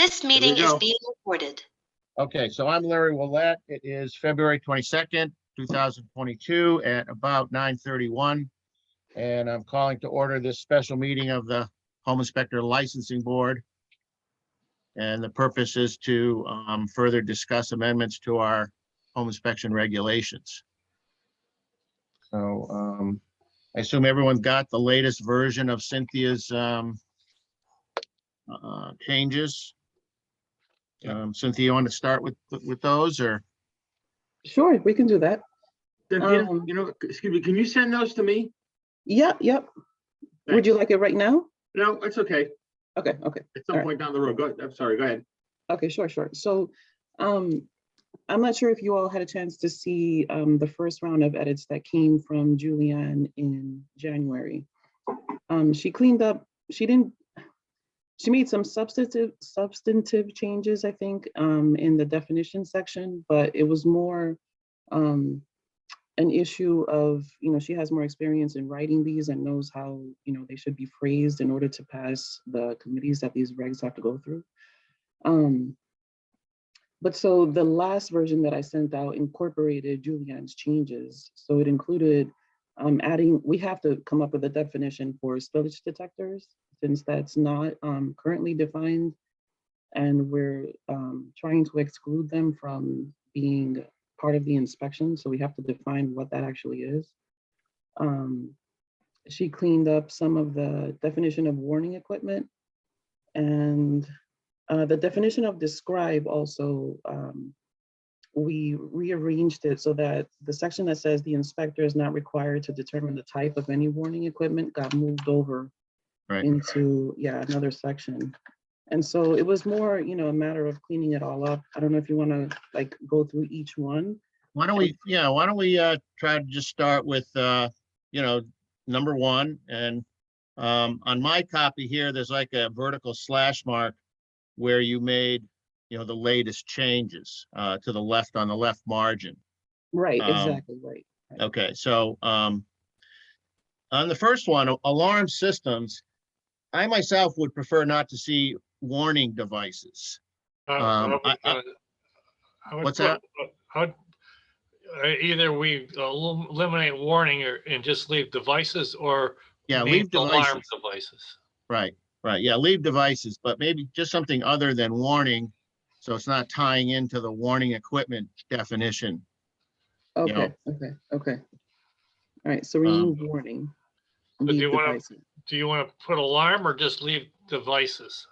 This Here we meeting is go. being recorded. Okay, so I'm Larry Willett. It is February 22nd, 2022 at about 9:31. And I'm calling to order this special meeting of the Home Inspector Licensing Board. And the purpose is to further discuss amendments to our home inspection regulations. So I assume everyone got the latest version of Cynthia's changes. Cynthia, you want to start with those, or? Sure, we can do that. Cynthia, excuse me, can you send those to me? Yep. Would Thanks. you like it right now? No, it's okay. Okay. At some point down the road. Go ahead. I'm sorry, go ahead. Okay, sure. So, I'm not sure if you all had a chance to see the first round of edits that came from Julianne in January. She cleaned up. She made some substantive changes, I think, in the definition section, but it was more an issue of, she has more experience in writing these and knows how, they should be phrased in order to pass the committees that these regs have to go through. But so the last version that I sent out incorporated Julianne's changes. So it included we have to come up with a definition for spillage detectors, since that's not currently defined, and we're trying to exclude them from being part of the inspection. So we have to define what that actually is. She cleaned up some of the definition of warning equipment, and the definition of describe also, we rearranged it so that the section that says the inspector is not required to determine the type of any warning equipment got moved over into another section. And so it was more, a matter of cleaning it all up. I don't know if you want to go through each one. Why don't we try to just start with, number one. And on my copy here, there's like a vertical slash mark where you made, the latest changes to the left on the left margin. Right, exactly, right. Okay, so on the first one, alarm systems, I myself would prefer not to see warning devices. What's that? Either we eliminate warning and just leave devices, or leave alarm devices. Right. Yeah, leave devices, but maybe just something other than warning, so it's not tying into the warning equipment definition. Okay. All right, so remove warning. But do you want to put alarm or just leave devices?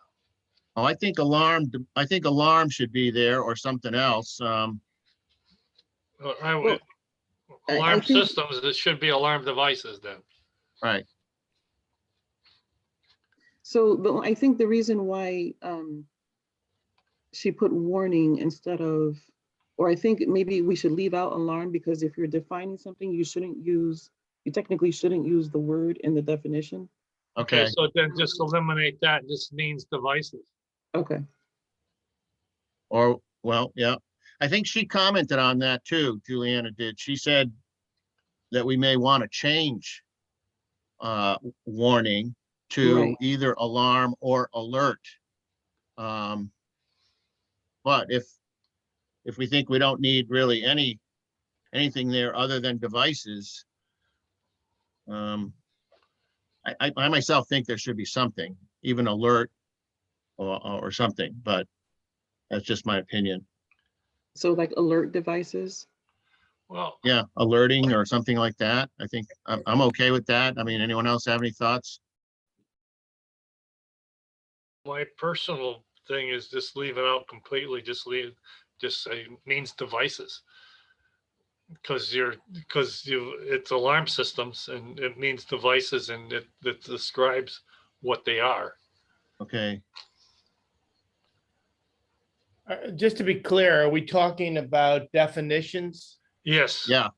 Oh, I think alarm should be there, or something else. Alarm think, systems, it should be alarm devices then. Right. So I think the reason why she put warning instead of, or I think maybe we should leave out alarm, because if you're defining something, you technically shouldn't use the word in the definition. Okay. So then just eliminate that, just means devices. Okay. Or, well, yeah, I think she commented on that too, Juliana did. She said that we may want to change warning to either alarm or alert. But if we think we don't need really anything there other than devices, I myself think there should be something, even alert or something, but that's just my opinion. So like alert devices? Well, yeah, alerting or something like that. I think I'm okay with that. I mean, anyone else have any thoughts? my personal thing is just leave it out completely. Just say means devices. Because it's alarm systems and it means devices, and it describes what they are. Okay. Just to be clear, are we talking about definitions? Yes. Yeah.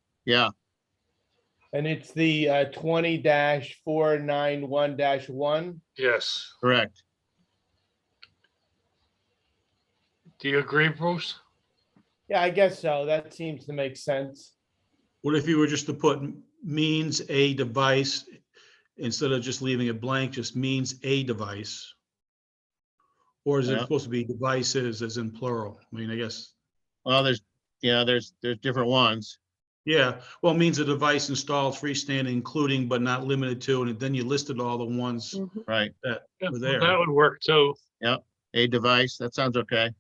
And it's the 20-491-1? Yes. Correct. Do you agree, Bruce? Yeah, I guess so. That seems to make sense. What if you were just to put means a device instead of just leaving it blank, just means a device? Or is it Yeah. supposed to be devices as in plural? I mean, I guess, Well, there's different ones. yeah, well, it means a device installed freestanding, including but not limited to, and then you listed all the ones Mhm. Right. that Yeah, were That there. would work too. A device, that sounds okay.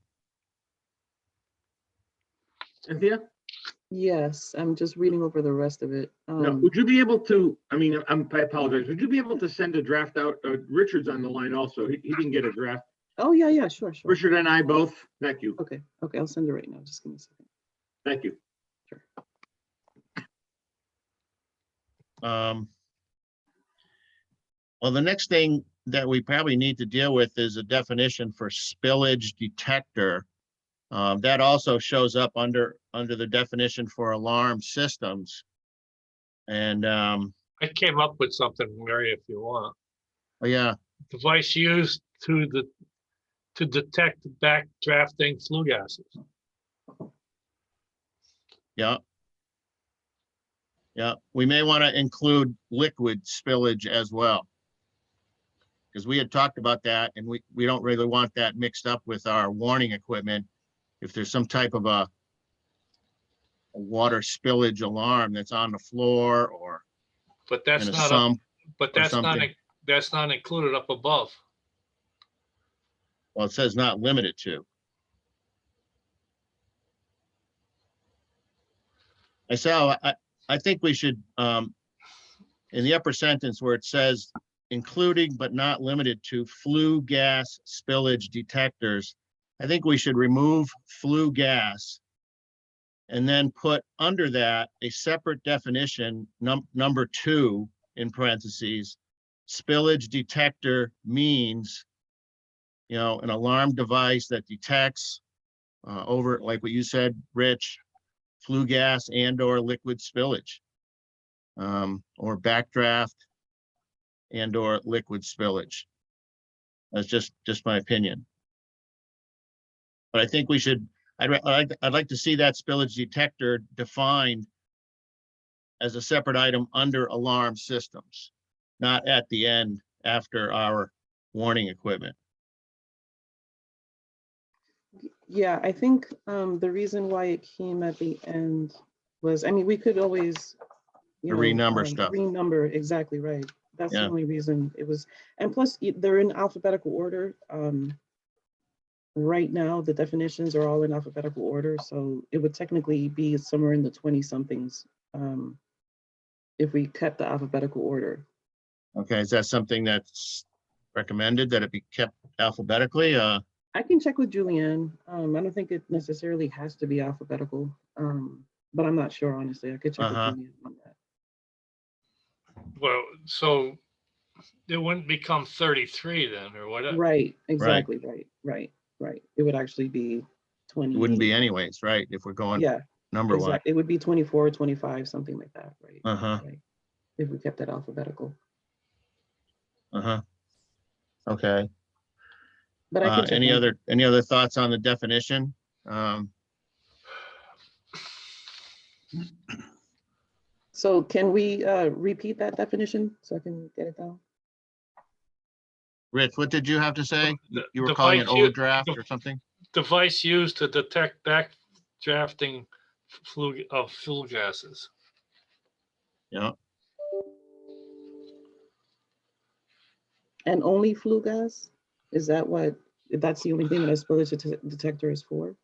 Cynthia, Yes, I'm just reading over the rest of it. now, would you be able to, I mean, I apologize, would you be able to send a draft out? Richard's on the line also. He didn't get a draft. Oh, yeah, yeah, sure, sure. Richard and I both. Thank you. Okay, okay, I'll send it right now. Just give me a second. Thank you. Well, the next thing that we probably need to deal with is a definition for spillage detector. That also shows up under the definition for alarm systems. And, I came up with something, Mary, if you want. oh yeah, Device used to detect backdrafting flue gases. yeah. Yeah, we may want to include liquid spillage as well. Because we had talked about that and we don't really want that mixed up with our warning equipment. If there's some type of a water spillage alarm that's on the floor or But that's in a not, sump, but or that's not, something. that's not included up above. well, it says not limited to. I think we should, in the upper sentence where it says, including but not limited to flue gas spillage detectors, I think we should remove flue gas and then put under that a separate definition, number 2 in parentheses. Spillage detector means, an alarm device that detects over, like what you said, Rich, flue gas and or liquid spillage, or backdraft and or liquid spillage. That's just my opinion. But I think we should, I'd like to see that spillage detector defined as a separate item under alarm systems, not at the end after our warning equipment. Yeah, I think the reason why it came at the end was, I mean, we could always, Renumber stuff. Renumber, exactly right. That's the Yeah. only reason it was, and plus they're in alphabetical order. Right now, the definitions are all in alphabetical order, so it would technically be somewhere in the 20 somethings if we kept the alphabetical order. Okay, is that something that's recommended, that it be kept alphabetically? I can check with Julianne. I don't think it necessarily has to be alphabetical, but I'm not sure, honestly. I could check with Julianne on that. Well, so it wouldn't become 33 then, or what? Right, exactly, right. It would actually be 20. It wouldn't be anyways, right? If we're going Yeah, number one. exactly. It would be 24, 25, something like that, right? Uh-huh. Right. If we kept that alphabetical. Okay. But I could check Any on other thoughts on the definition? So can we repeat that definition so I can get it down? Rich, what did you have to say? You were The calling it device you- overdraft the- or something? Device used to detect backdrafting flue gases. Yeah. And only flue gas? Is that what, that's the only thing that a spillage detector is for?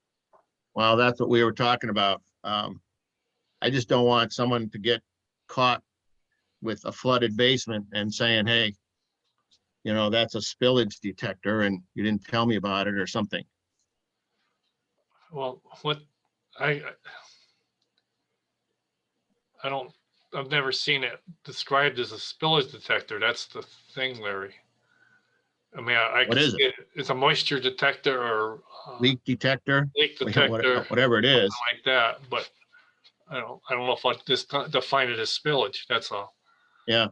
Well, that's what we were talking about. I just don't want someone to get caught with a flooded basement and saying, hey, that's a spillage detector and you didn't tell me about it or something. Well, I've never seen it described as a spillage detector. That's the thing, Larry. I mean, I What could is see it. It's a moisture detector or Leak detector, leak detector, whatever it is. something like that, but I don't know if I just define it as spillage, that's all. Yeah.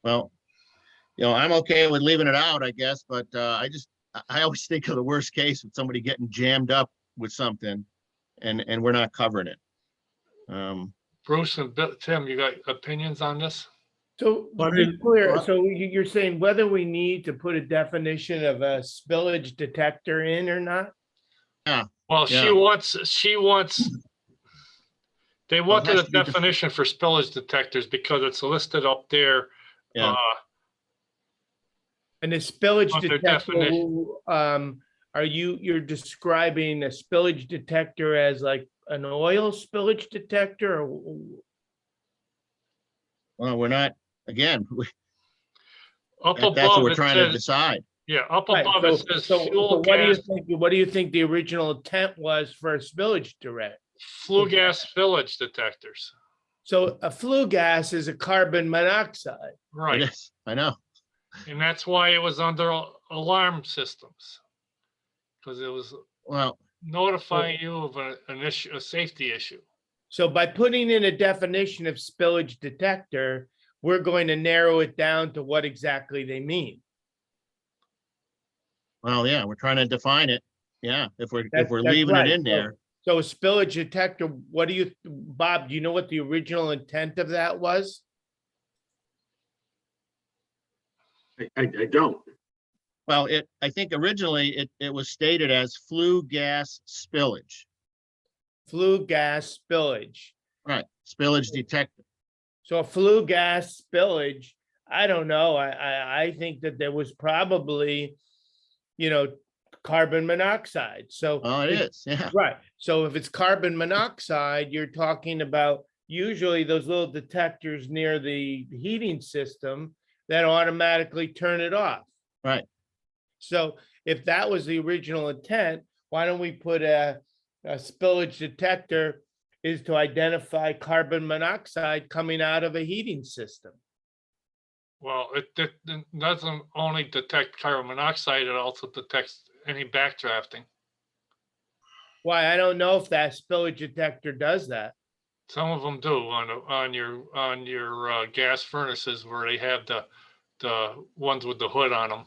Well, I'm okay with leaving it out, I guess, but I always think of the worst case with somebody getting jammed up with something and we're not covering it. Bruce and Tim, you got opinions on this? So But to be in- clear, but- so you're saying whether we need to put a definition of a spillage detector in or not? Well, Yeah. they Well, it wanted has a to be definition for spillage detectors because it's listed up there. Yeah. And the spillage Under detector, definition. you're describing a spillage detector as like an oil spillage detector? Or Well, we're not, again, Up that's what above, we're it trying to says, decide. yeah, up Right, above, it says so fuel what do you gas, think, what do you think the original intent was for a spillage direct? flue gas spillage detectors. So a flue gas is a carbon monoxide. It Right. is, I know. And that's why it was under alarm systems. Because it was Well, notifying you of an issue, a safety issue. So by putting in a definition of spillage detector, we're going to narrow it down to what exactly they mean. yeah, we're trying to define it. Yeah, if we're That's leaving right. it in there. So a spillage detector, what do you, Bob, do you know what the original intent of that was? I don't. Well, I think originally it was stated as flue gas spillage, Flue gas spillage. right? Spillage detector. So a flue gas spillage, I don't know. I think that there was probably, carbon monoxide. So. Oh, it is, yeah. Right. So if it's carbon monoxide, you're talking about usually those little detectors near the heating system that automatically turn it off. Right. So if that was the original intent, why don't we put a spillage detector is to identify carbon monoxide coming out of a heating system? Well, it doesn't only detect carbon monoxide, it also detects any backdrafting. Why? I don't know if that spillage detector does that. Some of them do on your gas furnaces where they have the ones with the hood on them.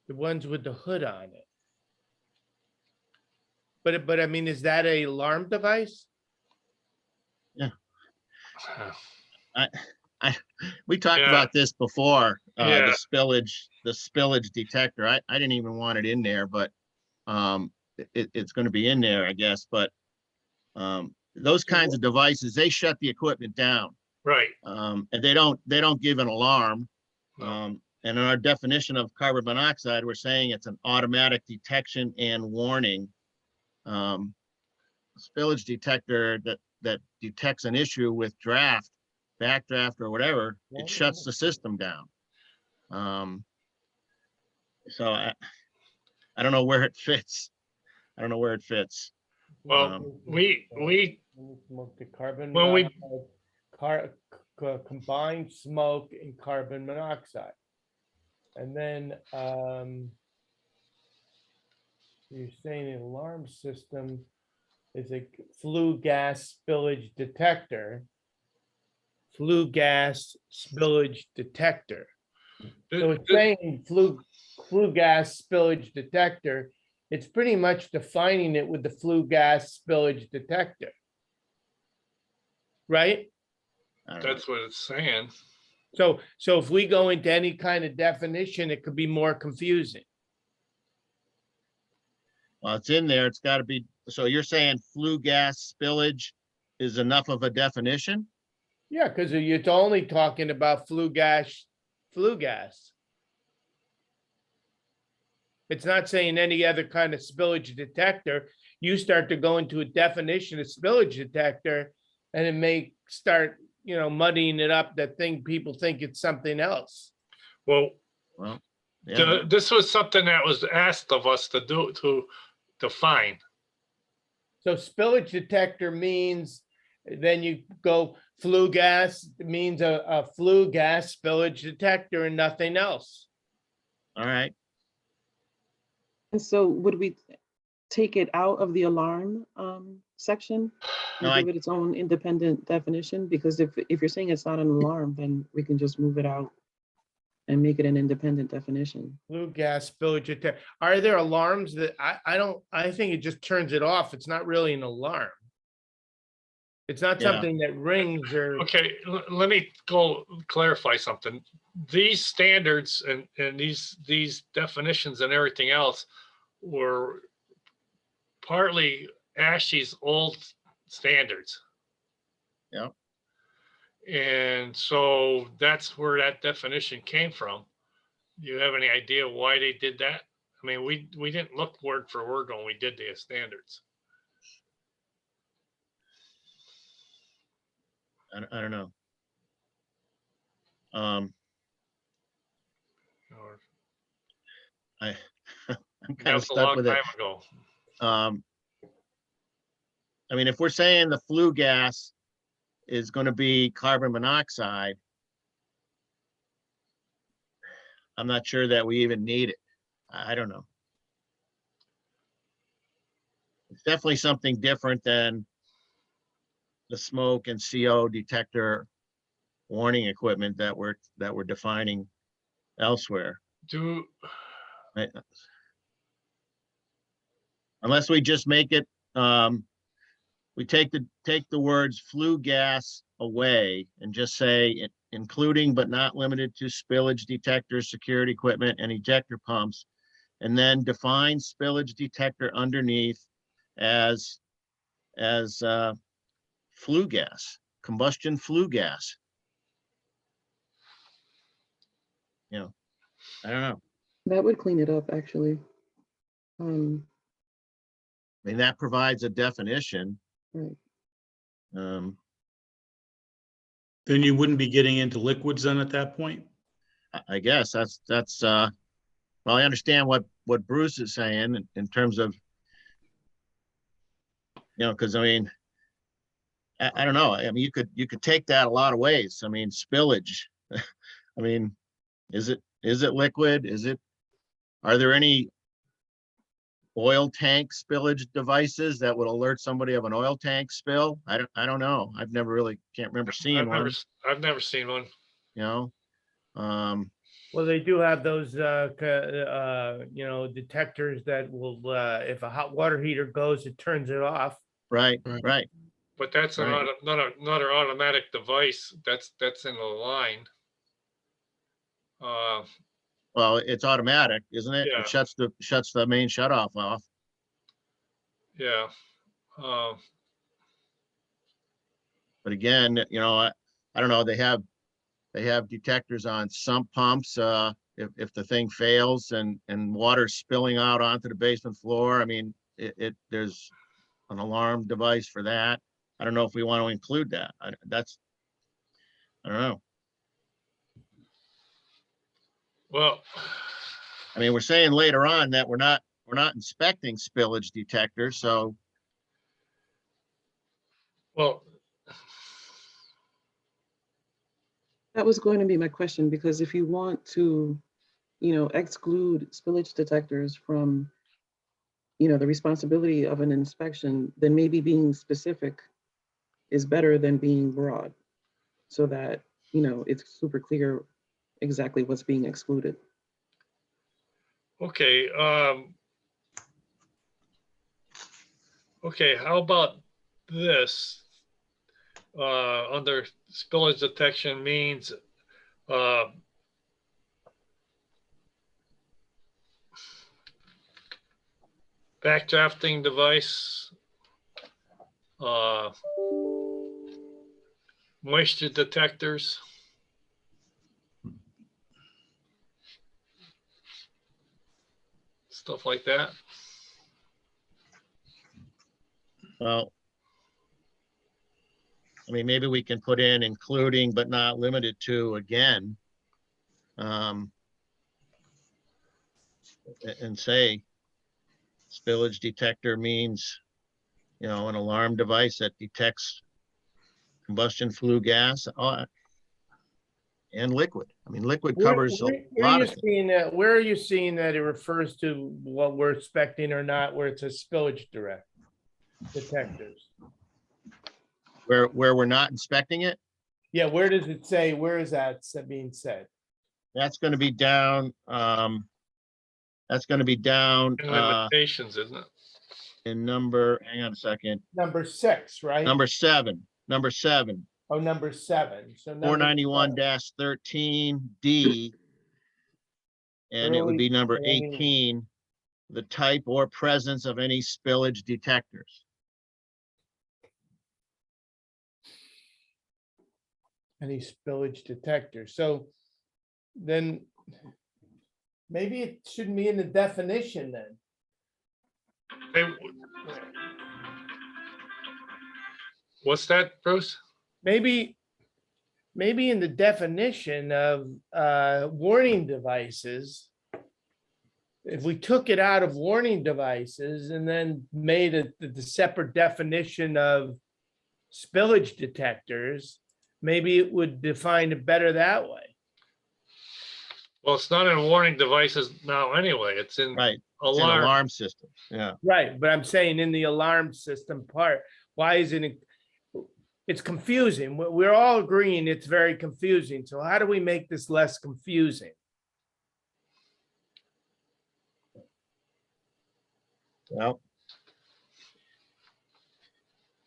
The ones with the hood on it. But I mean, is that a alarm device? We talked Yeah. about this before, Yeah. the spillage detector. I didn't even want it in there, but it's going to be in there, I guess. But those kinds of devices, they shut the equipment down, Right. and they don't give an alarm. No. And in our definition of carbon monoxide, we're saying it's an automatic detection and warning. Spillage detector that detects an issue with backdraft or whatever, it shuts the system down. So I don't know where it fits. I don't know where it fits. Well, we Smoke the carbon when we- monoxide, combined smoke and carbon monoxide. And then you're saying an alarm system is a flue gas spillage detector. Flue gas spillage detector. So it's saying flue gas spillage detector. It's pretty much defining it with the flue gas spillage detector. Right? I don't know. that's what it's saying. So if we go into any kind of definition, it could be more confusing. Well, it's in there. It's got to be. So you're saying flue gas spillage is enough of a definition? Yeah, because you're only talking about flue gas. It's not saying any other kind of spillage detector. You start to go into a definition of spillage detector, and it may start, muddying it up, that people think it's something else. Well, Well, yeah. this was something that was asked of us to do, to define. So spillage detector means, then you go flue gas, means a flue gas spillage detector and nothing else. All right. And so would we take it out of the alarm section? No, And give it its own independent definition? Because if you're saying it's not an alarm, then we can just move it out and make it an independent definition. Flue gas spillage detector. Are there alarms that I think it just turns it off. It's not really an alarm. It's not Yeah. something that rings or, Okay, let me go clarify something. These standards and these definitions and everything else were partly ASHI's old standards. Yeah. And so that's where that definition came from. Do you have any idea why they did that? I mean, we didn't look word for word when we did the standards. I don't know. Or- I'm kind That of was a stuck long with it. time ago. I mean, if we're saying the flue gas is going to be carbon monoxide, I'm not sure that we even need it. I don't know. It's definitely something different than the smoke and CO detector warning equipment that we're defining elsewhere. Do, Right? Unless we just make it, we take the words flue gas away and just say including but not limited to spillage detectors, security equipment, and ejector pumps, and then define spillage detector underneath as flue gas, combustion flue gas. You know, I don't know. That would clean it up, actually. Um, I mean, that provides a definition. right. Um, Then you wouldn't be getting into liquids then at that point? I guess that's well, I understand what Bruce is saying in terms of, you know, because I mean, I don't know. I mean, you could take that a lot of ways. I mean, spillage. I mean, is it liquid? Are there any oil tank spillage devices that would alert somebody of an oil tank spill? I don't know. I've never really, can't remember seeing one, I've never seen one. you know? well, they do have those, detectors that will, if a hot water heater goes, it turns it off. Right, Right. right. But that's Right. not an automatic device. That's in the line. Well, it's automatic, isn't it? Yeah. It shuts the main shutoff off. Yeah. But again, you know, I don't know, they have detectors on sump pumps. If the thing fails and water's spilling out onto the basement floor, I mean, there's an alarm device for that. I don't know if we want to include that. I don't know. Well, I mean, we're saying later on that we're not inspecting spillage detectors, so well, That was going to be my question, because if you want to, exclude spillage detectors from, the responsibility of an inspection, then maybe being specific is better than being broad, so that, it's super clear exactly what's being excluded. okay. Okay, how about this? Under spillage detection means backdrafting device, moisture detectors. Stuff like that. well, I mean, maybe we can put in including but not limited to again. And say spillage detector means, an alarm device that detects combustion flue gas and liquid. I mean, liquid covers a lot of things. Where are you seeing that it refers to what we're expecting or not, where it says spillage detectors? Where we're not inspecting it, Yeah, where does it say, where is that being said? that's going to be down. That's going to be down And limitations, isn't it? in number, hang on a second, Number 6, right? number 7. number 7, Oh, number 7. So number 491-13D. And it would be number Early 18, the type or presence of any spillage detectors. any spillage detector. So then maybe it shouldn't be in the definition then. Hey, what's that, Bruce? Maybe in the definition of warning devices, if we took it out of warning devices and then made it the separate definition of spillage detectors, maybe it would define it better that way. Well, it's not in warning devices now anyway. It's in Right, it's an alarm. alarm system, yeah. Right, but I'm saying in the alarm system part, why isn't it? It's confusing. We're all agreeing it's very confusing. So how do we make this less confusing? Well,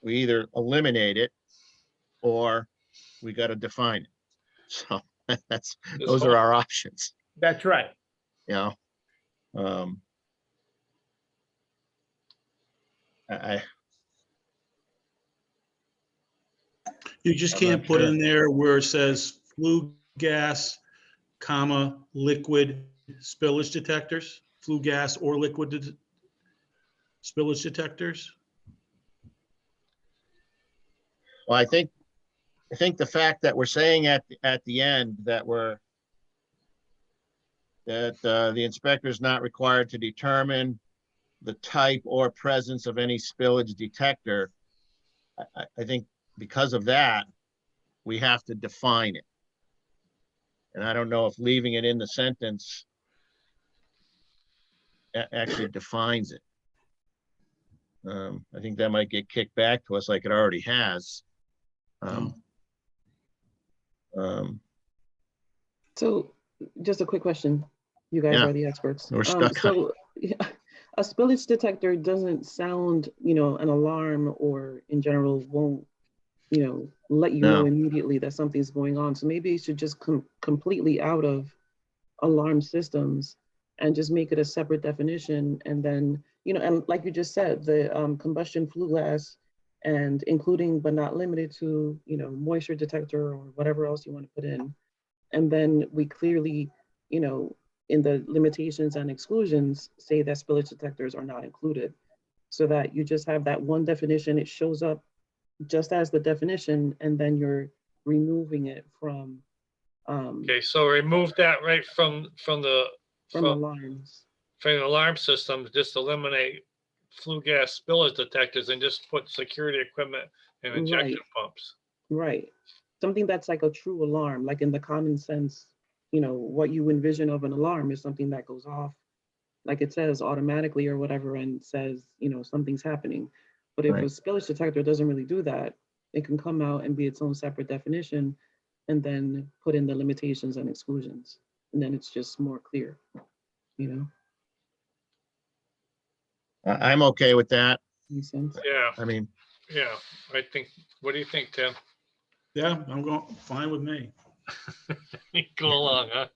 we either eliminate it or we got to define it. So those are our options, That's right. you know? I You just I'm can't not put sure. in there where it says flue gas, comma, liquid spillage detectors, flue gas or liquid spillage detectors. Well, I think the fact that we're saying at the end that the inspector is not required to determine the type or presence of any spillage detector, I think because of that, we have to define it. And I don't know if leaving it in the sentence actually defines it. I think that might get kicked back to us like it already has. So just a quick question. You guys Yeah, are the experts. we're stuck on So yeah, a spillage detector doesn't sound, an alarm, or in general won't, let you know No. immediately that something's going on. So maybe it should just come completely out of alarm systems and just make it a separate definition. And then, and like you just said, the combustion flue gas, and including but not limited to, moisture detector or whatever else you want to put in. And then we clearly, in the limitations and exclusions, say that spillage detectors are not included, so that you just have that one definition. It shows up just as the definition, and then you're removing it from Okay, so remove that right from the alarms. from the alarm system. Just eliminate flue gas spillage detectors and just put security equipment and injection Right. pumps. Right. Something that's like a true alarm, like in the common sense, what you envision of an alarm is something that goes off, like it says automatically or whatever, and says, something's happening. But if a Right. spillage detector doesn't really do that, it can come out and be its own separate definition, and then put in the limitations and exclusions. And then it's just more clear, I'm okay with that. Makes sense? Yeah, I mean, yeah. I think. What do you think, Tim? Yeah, I'm going, fine with me. Go along, huh?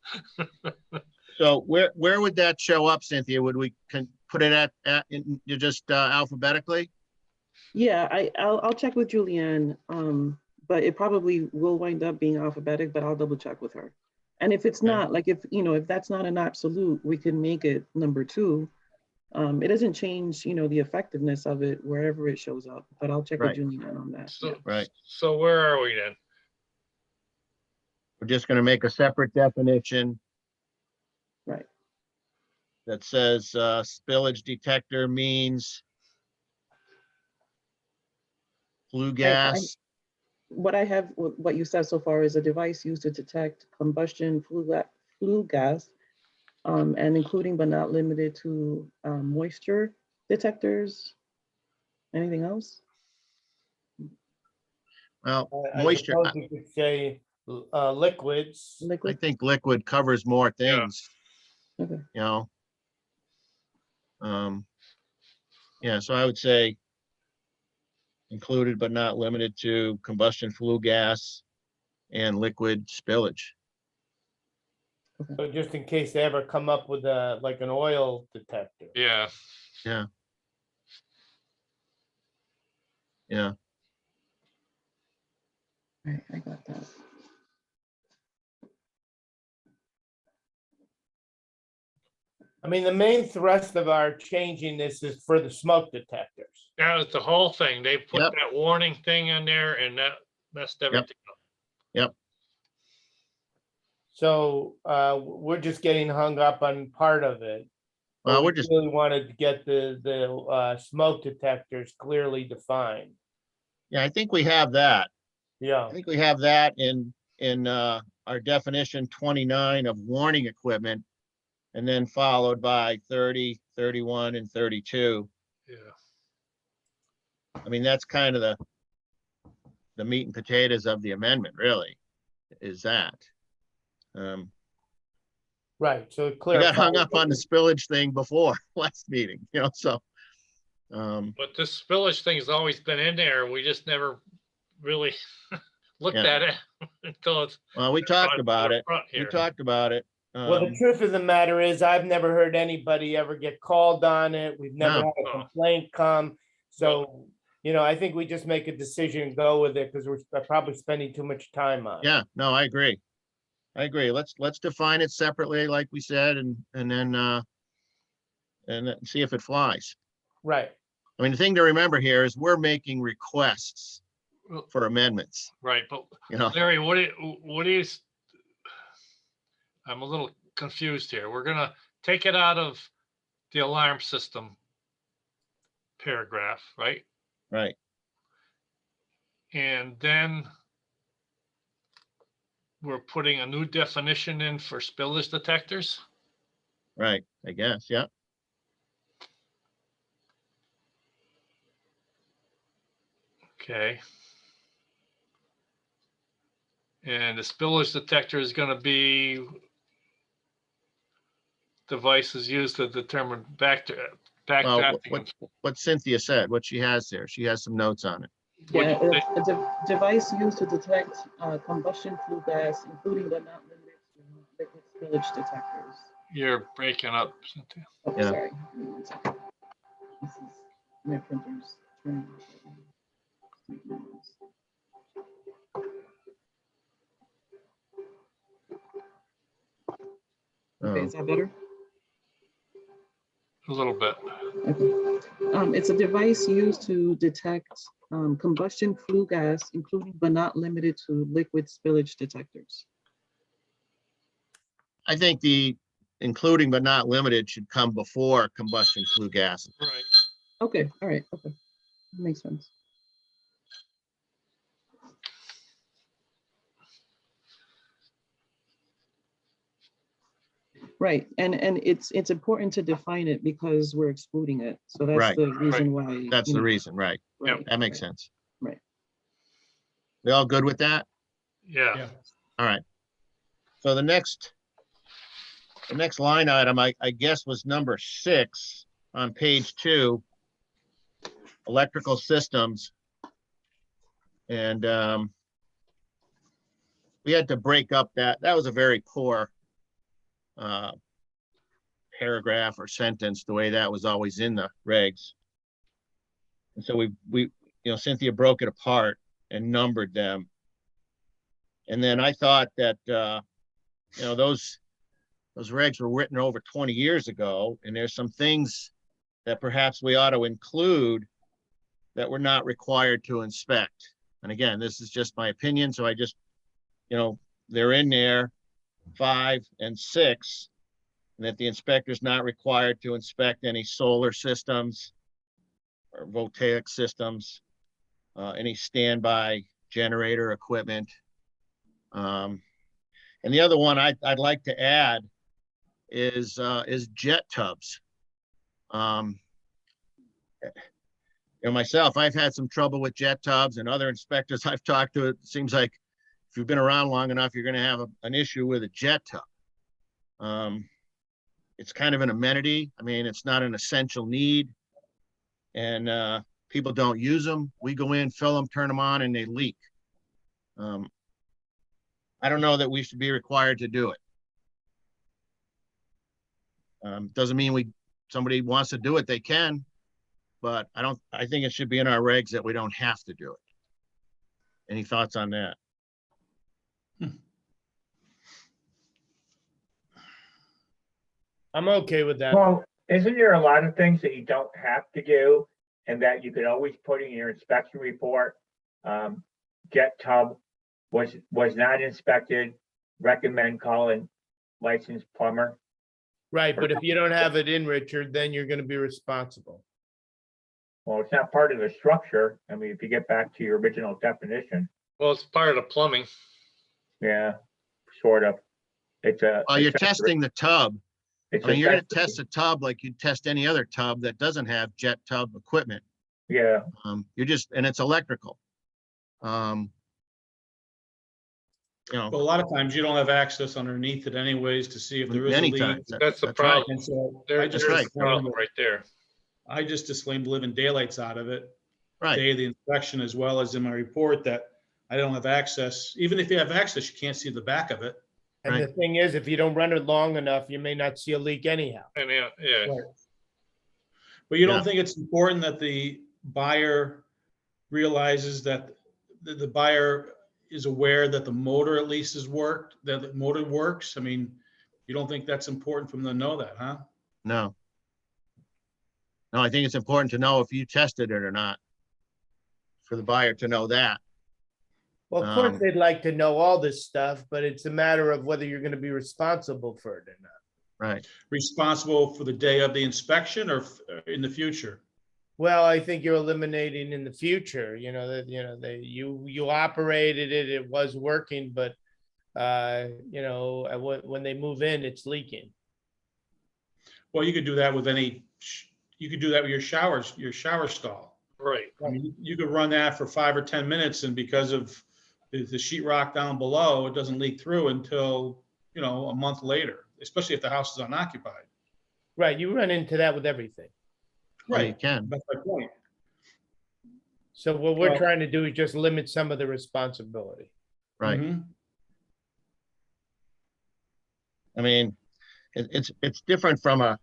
so where would that show up, Cynthia? Would we can put it just alphabetically? Yeah, I'll check with Julianne, but it probably will wind up being alphabetic, but I'll double check with her. And if it's Okay. not, like if that's not an absolute, we can make it number 2. It doesn't change, the effectiveness of it wherever it shows up, but I'll check Right. with Julianne on that. So, Right. So where are we then? We're just going to make a separate definition Right. that says spillage detector means flue gas. What I have, what you said so far is a device used to detect combustion flue gas, and including but not limited to moisture detectors. Anything else? Well, I moisture, suppose you could say liquids. I Liquid? think liquid covers more Yeah. things, Okay. Yeah, so I would say included but not limited to combustion flue gas and liquid spillage. So just in case they ever come up with a, like an oil detector. Yeah, Yeah. Yeah, Right, I got that. I mean, the main thrust of our changing this is for the smoke detectors. that was the whole thing. They put Yep. that warning thing in there and that messed everything up. So we're just getting hung up on part of it. But well, we we're just, really wanted to get the smoke detectors clearly defined. yeah, I think we have that. Yeah, I think we have that in our definition 29 of warning equipment, and then followed by 30, 31, and 32. Yeah. I mean, that's kind of the meat and potatoes of the amendment, really, is that. right. So We clear. got hung up on the spillage thing before last meeting, so. But this spillage thing's always been in there. We just never really looked Yeah. at it until it's. Well, we talked about it. front We here. talked about it. Well, the truth of the matter is, I've never heard anybody ever get called on it. We've never No. had a complaint come. So, I think we just make a decision and go with it because we're probably spending too much time on it. Yeah, no, I agree. I agree. Let's define it separately, like we said, and then see if it flies. Right. I mean, the thing to remember here is we're making requests Well, for amendments, Right, but Larry, what is, I'm a little confused here. We're gonna take it out of the alarm system paragraph, right? right? And then we're putting a new definition in for spillage detectors. Right, I guess, yeah. Okay. And the spillage detector is gonna be devices used to determine Well, backdrafting. what Cynthia said, what she has there, she has some notes on it. Yeah, What'd you a device used to detect combustion flue gas, including but not limited to liquid spillage detectors. You're breaking up, Cynthia. Oh, Yeah. sorry. Give me 1 second. This is my printer's turning off right now. Make noise. Okay, Oh, is that better? A little bit. Okay. It's a device used to detect combustion flue gas, including but not limited to liquid spillage detectors. I think the including but not limited should come before combustion flue gas. Right. Okay, all right, okay. That makes sense. Right, and it's important to define it because we're excluding it. So that's Right. the reason why. That's you the know, reason, right? right, That makes right. sense. Right. We all good with that? Yeah. All right. So the next line item, I guess, was number 6 on page 2, electrical systems. And we had to break up that was a very poor paragraph or sentence, the way that was always in the regs. And so we Cynthia broke it apart and numbered them. And then I thought that those regs were written over 20 years ago, and there's some things that perhaps we ought to include that we're not required to inspect. And again, this is just my opinion, so I just, they're in there, 5 and 6, and that the inspector's not required to inspect any solar systems or voltaic systems, any standby generator equipment. And the other one I'd like to add is jet tubs. Myself, I've had some trouble with jet tubs, and other inspectors I've talked to, it seems like if you've been around long enough, you're going to have an issue with a jet tub. It's kind of an amenity. I mean, it's not an essential need. And People don't use them. We go in, fill them, turn them on, and they leak. I don't know that we should be required to do it. Doesn't mean somebody wants to do it, they can, but I think it should be in our regs that we don't have to do it. Any thoughts on that? I'm okay with that. Well, isn't there a lot of things that you don't have to do and that you could always put in your inspection report? Jet tub was not inspected, recommend calling licensed plumber. Right, but if you don't have it in, Richard, then you're gonna be responsible. Well, it's not part of the structure. I mean, if you get back to your original definition, Well, it's part of the plumbing. yeah, sort of. It's a. Oh, you're accessory. testing the tub. It's I mean, you're gonna accessory. test a tub like you'd test any other tub that doesn't have jet tub equipment. Yeah, And it's electrical. You But a know, lot of times you don't have access underneath it anyways to see if there is a many leak. times. That's the right. problem. And so There- I just there's right. the problem right there. I just disclaim living daylights out of it. Right. Day of the inspection, as well as in my report that I don't have access. Even if you have access, you can't see the back of it. And the thing is, if you don't run it long enough, you may not see a leak anyhow. And yeah, But you Yeah. don't think it's important that the buyer realizes that the buyer is aware that the motor at least has worked, that the motor works? I mean, you don't think that's important for them to know that, huh? No. No, I think it's important to know if you tested it or not. For the buyer to know that. Well, of course, they'd like to know all this stuff, but it's a matter of whether you're gonna be responsible for it or not. Right. Responsible for the day of the inspection or in the future? Well, I think you're eliminating in the future, you operated it, it was working, but when they move in, it's leaking. Well, you could do that with you could do that with your shower stall. right. I mean, you could run that for 5 or 10 minutes, and because of the sheetrock down below, it doesn't leak through until, a month later, especially if the house is unoccupied. Right, you run into that with everything. Well, you can. That's my point. So what we're Well- trying to do is just limit some of the responsibility. Right. Mhm. I mean, it's different from a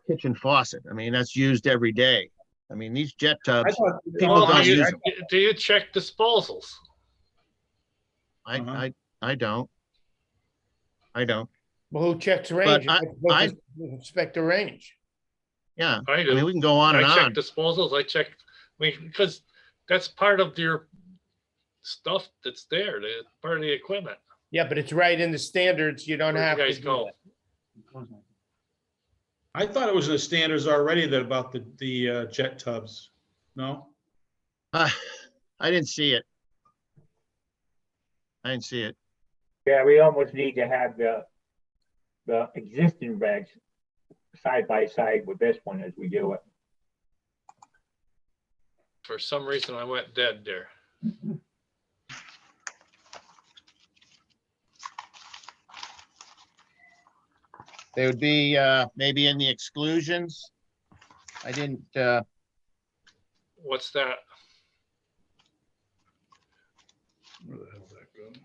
kitchen faucet. I mean, that's used every day. I mean, these jet I tubs, thought, People Well, don't do you- use them. Do you check disposals? Uh-huh. I don't. I don't. Well, who checks range? I- You're supposed to Inspect the range. Yeah. I I mean, do. we can go on and I check on. disposals. Because that's part of your stuff that's there, part of the equipment. Yeah, but it's right in the standards. You don't Where'd have you to guys do go? that. I thought it was in the standards already that about the jet tubs. No? I didn't see it. I didn't see it. yeah, we almost need to have the existing regs side by side with this one as we do it. For some reason, I went dead there. They would be maybe in the exclusions. I didn't, What's that? Where the hell did that go?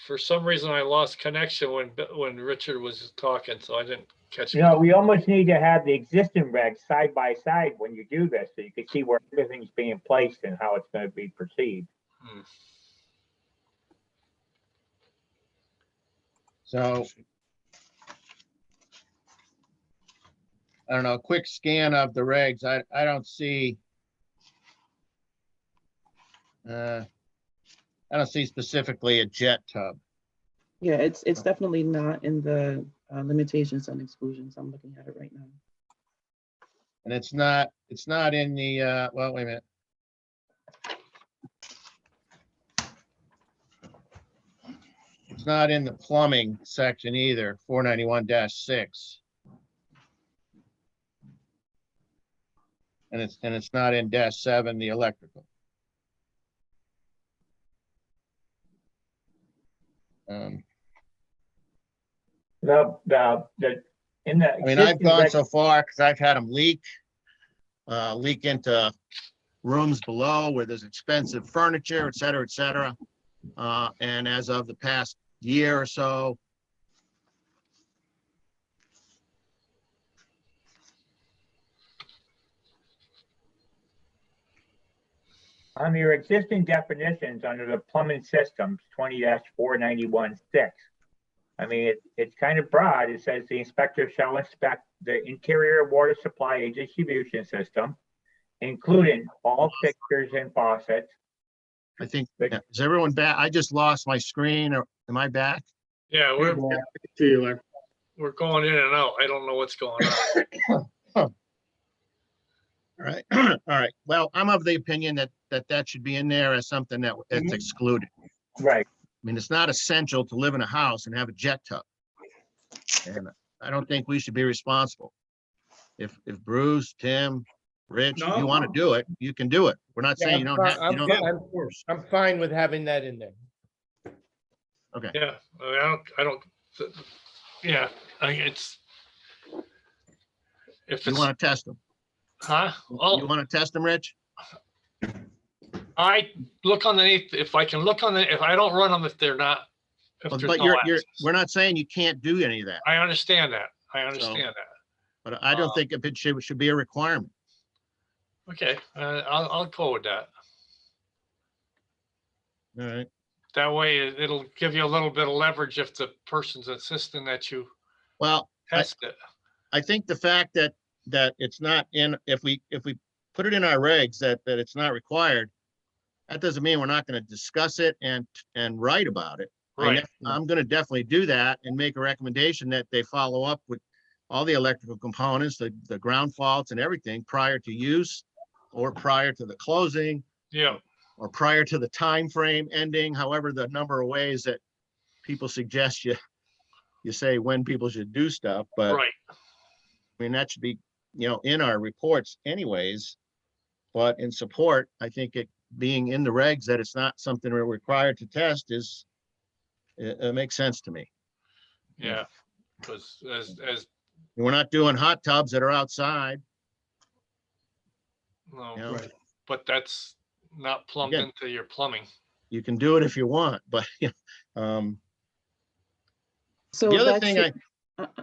For some reason, I lost connection when Richard was talking, so I didn't catch it. You know, we almost need to have the existing regs side by side when you do this, so you can see where everything's being placed and how it's gonna be perceived. so. I don't know, a quick scan of the regs. I don't see. I don't see specifically a jet tub. Yeah, it's definitely not in the limitations and exclusions. I'm looking at it right now. And it's not in the, well, wait a minute. It's not in the plumbing section either, 491-6. And it's not in -7, the electrical. In I the mean, I've existing gone reg- so far because I've had them leak. leak into rooms below where there's expensive furniture, et cetera, et cetera. And as of the past year or so, On your existing definitions under the plumbing systems, 20-491-6. I mean, it's kind of broad. It says the inspector shall inspect the interior water supply and distribution system, including all fixtures and faucets. I think, is everyone back? I just lost my screen, or am I back? Yeah, See you, Larry. we're going in and out. I don't know what's going on. All right, all right. Well, I'm of the opinion that should be in there as something that's excluded. Right. I mean, it's not essential to live in a house and have a jet tub. And I don't think we should be responsible. If Bruce, Tim, Rich, if you want to do it, you can do it. We're not saying you don't have, you don't. I'm I'm fine with having that in there. Okay, Yeah, I don't, yeah, it's. If you it's, want to test them? huh? You Oh, want to test them, Rich? I look underneath, if I can look on the, if I don't run them, if they're not, if But there's no you're, access. we're not saying you can't do any of that, I understand that. I understand that. but I don't think if it should be a requirement. Okay, I'll go with that. All right, That way it'll give you a little bit of leverage if the person's insisting that you well, test it. I think the fact that it's not in, if we put it in our regs that it's not required, that doesn't mean we're not going to discuss it and write about it. Right. I'm going to definitely do that and make a recommendation that they follow up with all the electrical components, the ground faults and everything prior to use or prior to the closing Yeah, or prior to the time frame ending, however, the number of ways that people suggest you say when people should do stuff, but right. I mean, that should be, in our reports anyways. But in support, I think it being in the regs that it's not something we're required to test it makes sense to me. Yeah, because as We're not doing hot tubs that are outside. no, You know, Right. but that's not plumbed Again. into your plumbing. you can do it if you want, but So the other that thing should-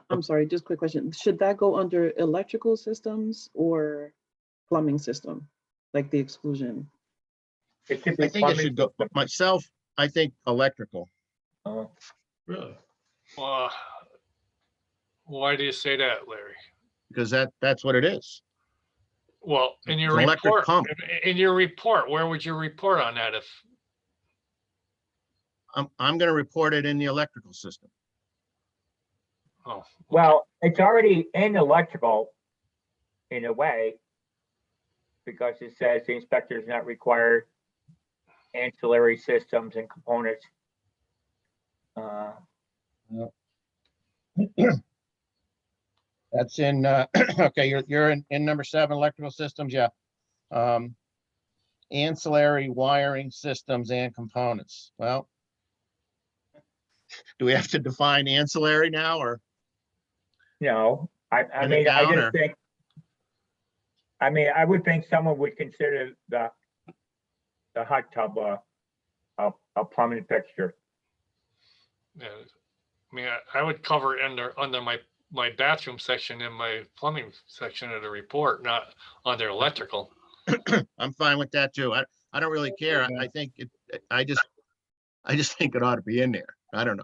I'm sorry, just a quick question. Should that go under electrical systems or plumbing system, like the exclusion? It should I be think it plumbing should go, system. myself, I think electrical. Really? Why do you say that, Larry? Because that's what it is. Well, in your It's an electric report, pump. in your report, where would you report on that if, I'm going to report it in the electrical system. oh, Well, it's already in electrical in a way, because it says the inspector is not required ancillary systems and components. That's in, okay, you're in number 7, electrical systems, yeah. Ancillary wiring systems and components. Well, do we have to define ancillary now, or? No, I Turn it mean, I down, or- just think, I mean, I would think someone would consider the hot tub a plumbing fixture. yeah. I mean, I would cover it under my bathroom section in my plumbing section of the report, not under electrical. I'm fine with that too. I don't really care. I think I just think it ought to be in there. I don't know.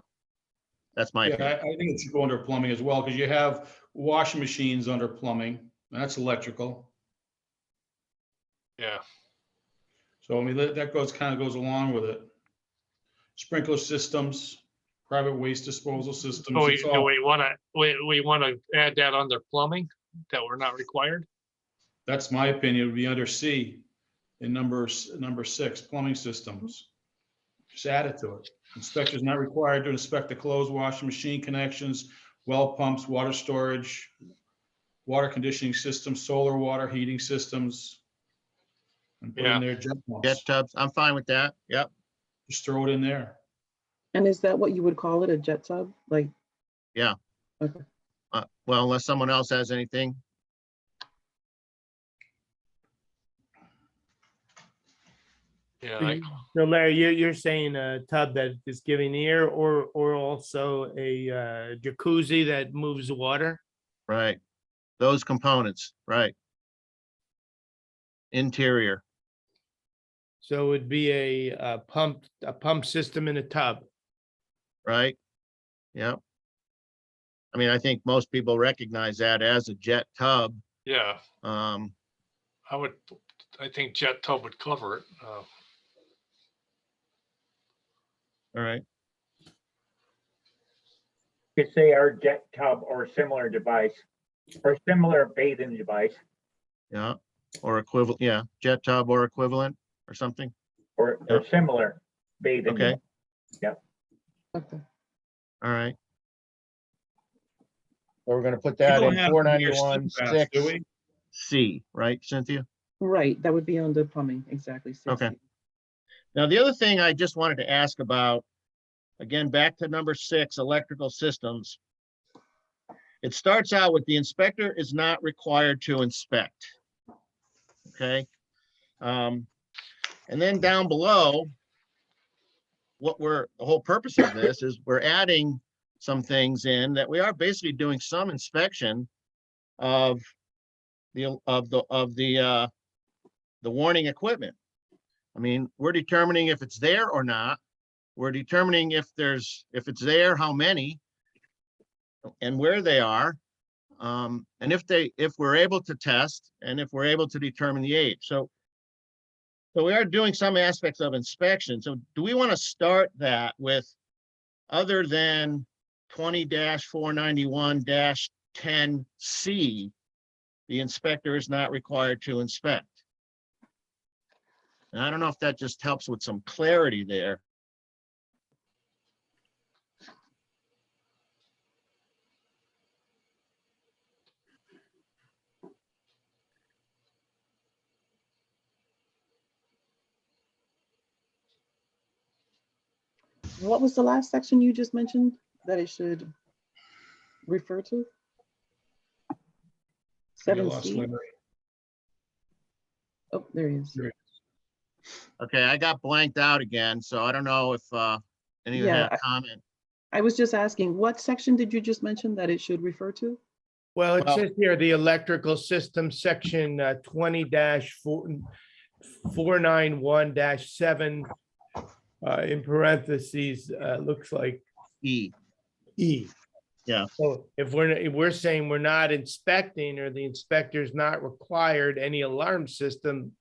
That's my Yeah, opinion. I think it should go under plumbing as well, because you have washing machines under plumbing, that's electrical. Yeah, So I mean, that kind of goes along with it. Sprinkler systems, private waste disposal systems. do it's we all- we wanna add that under plumbing, that we're not required? That's my opinion, it would be under C in number 6, plumbing systems. Just add it to it. Inspectors not required to inspect the closed washing machine connections, well pumps, water storage, water conditioning systems, solar water heating systems. And put Yeah. in there jet pumps. Jet tubs, I'm fine with that. Yep. Just throw it in there. And is that what you would call it, a jet tub? Like, Well, unless someone else has anything. Yeah, No, Larry, you're saying a tub that is giving air or also a jacuzzi that moves the water? Right. Those components, right. Interior, So it would be a pump system in a tub. right? Yep. I mean, I think most people recognize that as a jet tub. yeah, Um, I think jet tub would cover it. all right, Could say our jet tub or similar device, or similar bathing device, yeah, or equivalent, yeah, jet tub or equivalent or something. or similar bathing. Okay, device. Okay. all right. So we're gonna put We that don't in have four them near ninety-one, soup baths, do six we? C, right, Cynthia? Right, that would be on the plumbing, exactly. 6C. Okay. Now, the other thing I just wanted to ask about, again, back to number 6, electrical systems. It starts out with the inspector is not required to inspect. Okay. And then down below, the whole purpose of this is we're adding some things in that we are basically doing some inspection of the warning equipment. I mean, we're determining if it's there or not. We're determining if it's there, how many, and where they are. And if we're able to test and if we're able to determine the age. So we are doing some aspects of inspection. So do we want to start that with other than 20-491-10C, the inspector is not required to inspect? And I don't know if that just helps with some clarity there. What was the last section you just mentioned that it should refer to? I lost 7C? Larry. Oh, there he is. Okay, I got blanked out again, so I don't know if any of you Yeah, have a comment. I was just asking, what section did you just mention that it should refer to? Well, it Well- says here, the electrical system section 20-491-7 in parentheses, looks like E, E. yeah, So if we're saying we're not inspecting, or the inspector's not required any alarm system,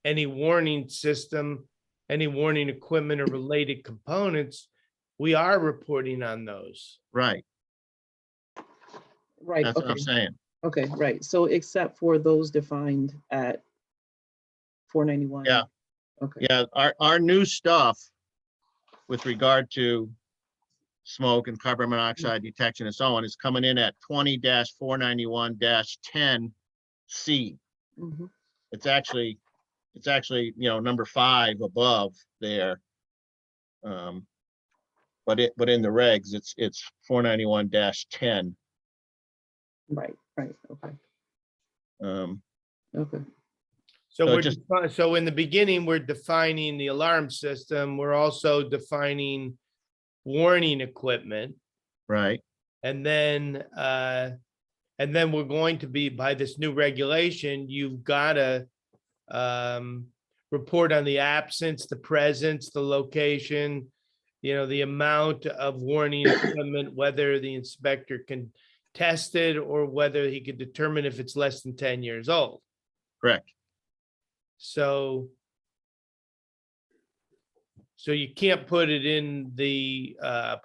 any warning system, any warning equipment or related components, we are reporting on those. right. Right, That's what okay, I'm saying. okay, right. So except for those defined at 491. Yeah. Okay, Yeah, our new stuff with regard to smoke and carbon monoxide detection and so on is coming in at 20-491-10C. mhm, It's actually, number 5 above there. But in the regs, it's 491-10. right, okay, okay, So So we're just- so in the beginning, we're defining the alarm system. We're also defining warning equipment. Right, And then we're going to be, by this new regulation, you've got to report on the absence, the presence, the location, the amount of warning equipment, whether the inspector can test it or whether he could determine if it's less than 10 years old. correct. So you can't put it in the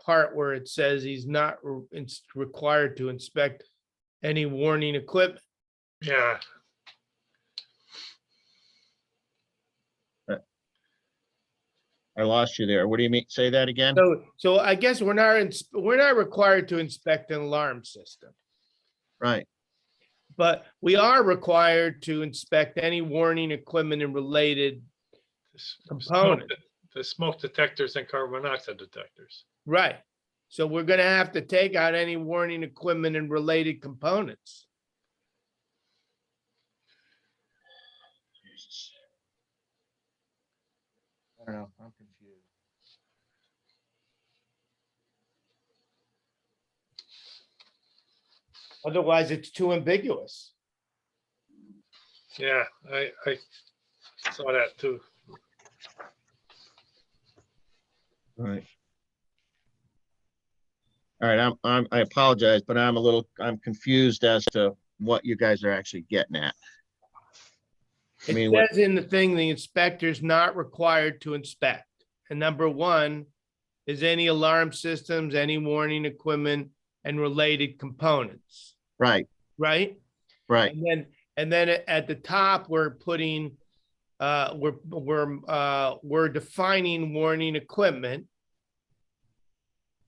part where it says he's not required to inspect any warning equipment. Yeah, I lost you there. What do you mean? Say that again? So I guess we're not required to inspect an alarm system, Right, but we are required to inspect any warning equipment and related components. the smoke detectors and carbon monoxide detectors. Right. So we're gonna have to take out any warning equipment and related components. I don't know, I'm confused. Otherwise, it's too ambiguous. Yeah, I saw that too. Right. All right, I apologize, but I'm confused as to what you guys are actually getting at. I It mean, what, says in the thing, the inspector's not required to inspect. And number one is any alarm systems, any warning equipment and related components, right, right? right, And then at the top, we're putting, we're defining warning equipment.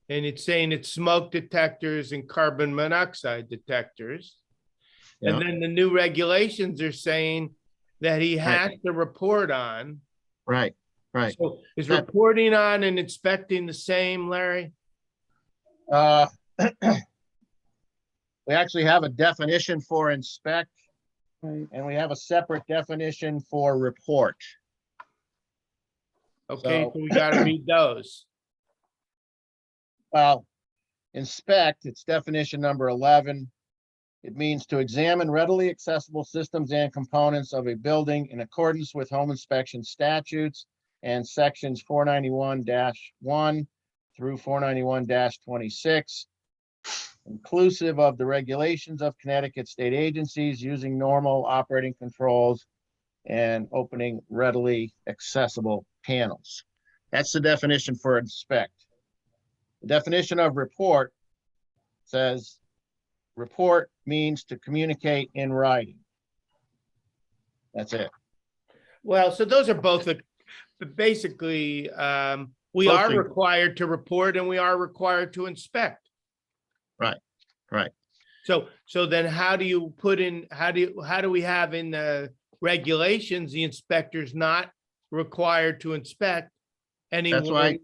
And it's saying it's smoke detectors and carbon monoxide detectors. yeah, And then the new regulations are saying that he has to report on. right, right. So is That- reporting on and inspecting the same, Larry? We actually have a definition for inspect, Right. and we have a separate definition for report. Okay, So- so we gotta read those. Well, inspect, it's definition number 11. It means to examine readily accessible systems and components of a building in accordance with home inspection statutes and sections 491-1 through 491-26, inclusive of the regulations of Connecticut state agencies using normal operating controls and opening readily accessible panels. That's the definition for inspect. The definition of report says report means to communicate in writing. That's it. Well, so those are both, basically, we Both are things. required to report and we are required to inspect. Right. So then how do you put in, how do we have in the regulations, the inspector's not required to inspect any? That's why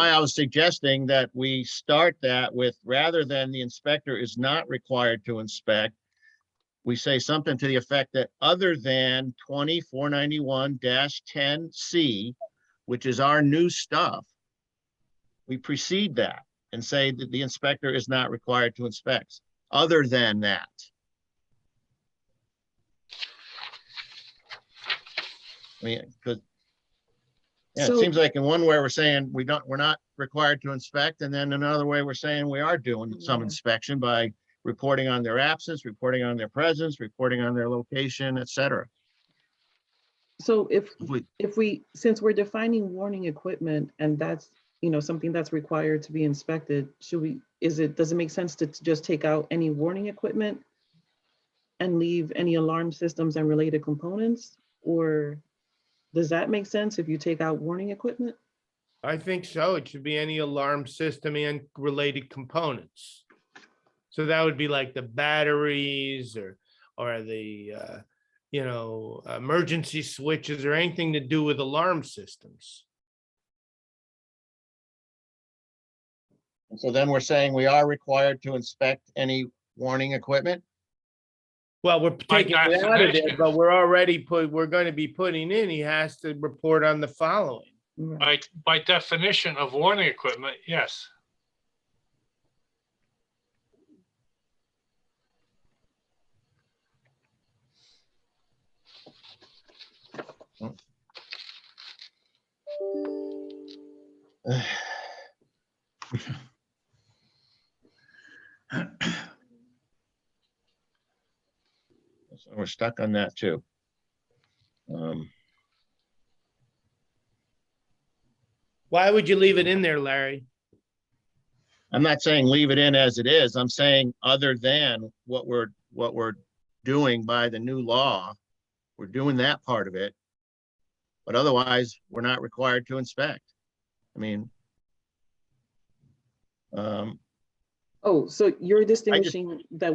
I was suggesting that we start that with, rather than the inspector is not required to inspect, we say something to the effect that other than 2491-10C, which is our new stuff, we precede that and say that the inspector is not required to inspect, other than that. I mean, because yeah, it So- seems like in one way we're saying we're not required to inspect, and then another way we're saying we are doing some Yeah. inspection by reporting on their absence, reporting on their presence, reporting on their location, et cetera. So We- since we're defining warning equipment and that's, something that's required to be inspected, does it make sense to just take out any warning equipment and leave any alarm systems and related components? Or does that make sense if you take out warning equipment? I think so. It should be any alarm system and related components. So that would be like the batteries or the, emergency switches or anything to do with alarm systems. And so then we're saying we are required to inspect any warning equipment. Well, we're By taking it out of definition. there, but we're going to be putting in, he has to report on the following. Right. By definition of warning equipment, yes. So we're stuck on that too. Why would you leave it in there, Larry? I'm not saying leave it in as it is. I'm saying other than what we're doing by the new law, we're doing that part of it. But otherwise, we're not required to inspect. I mean, Oh, so you're distinguishing that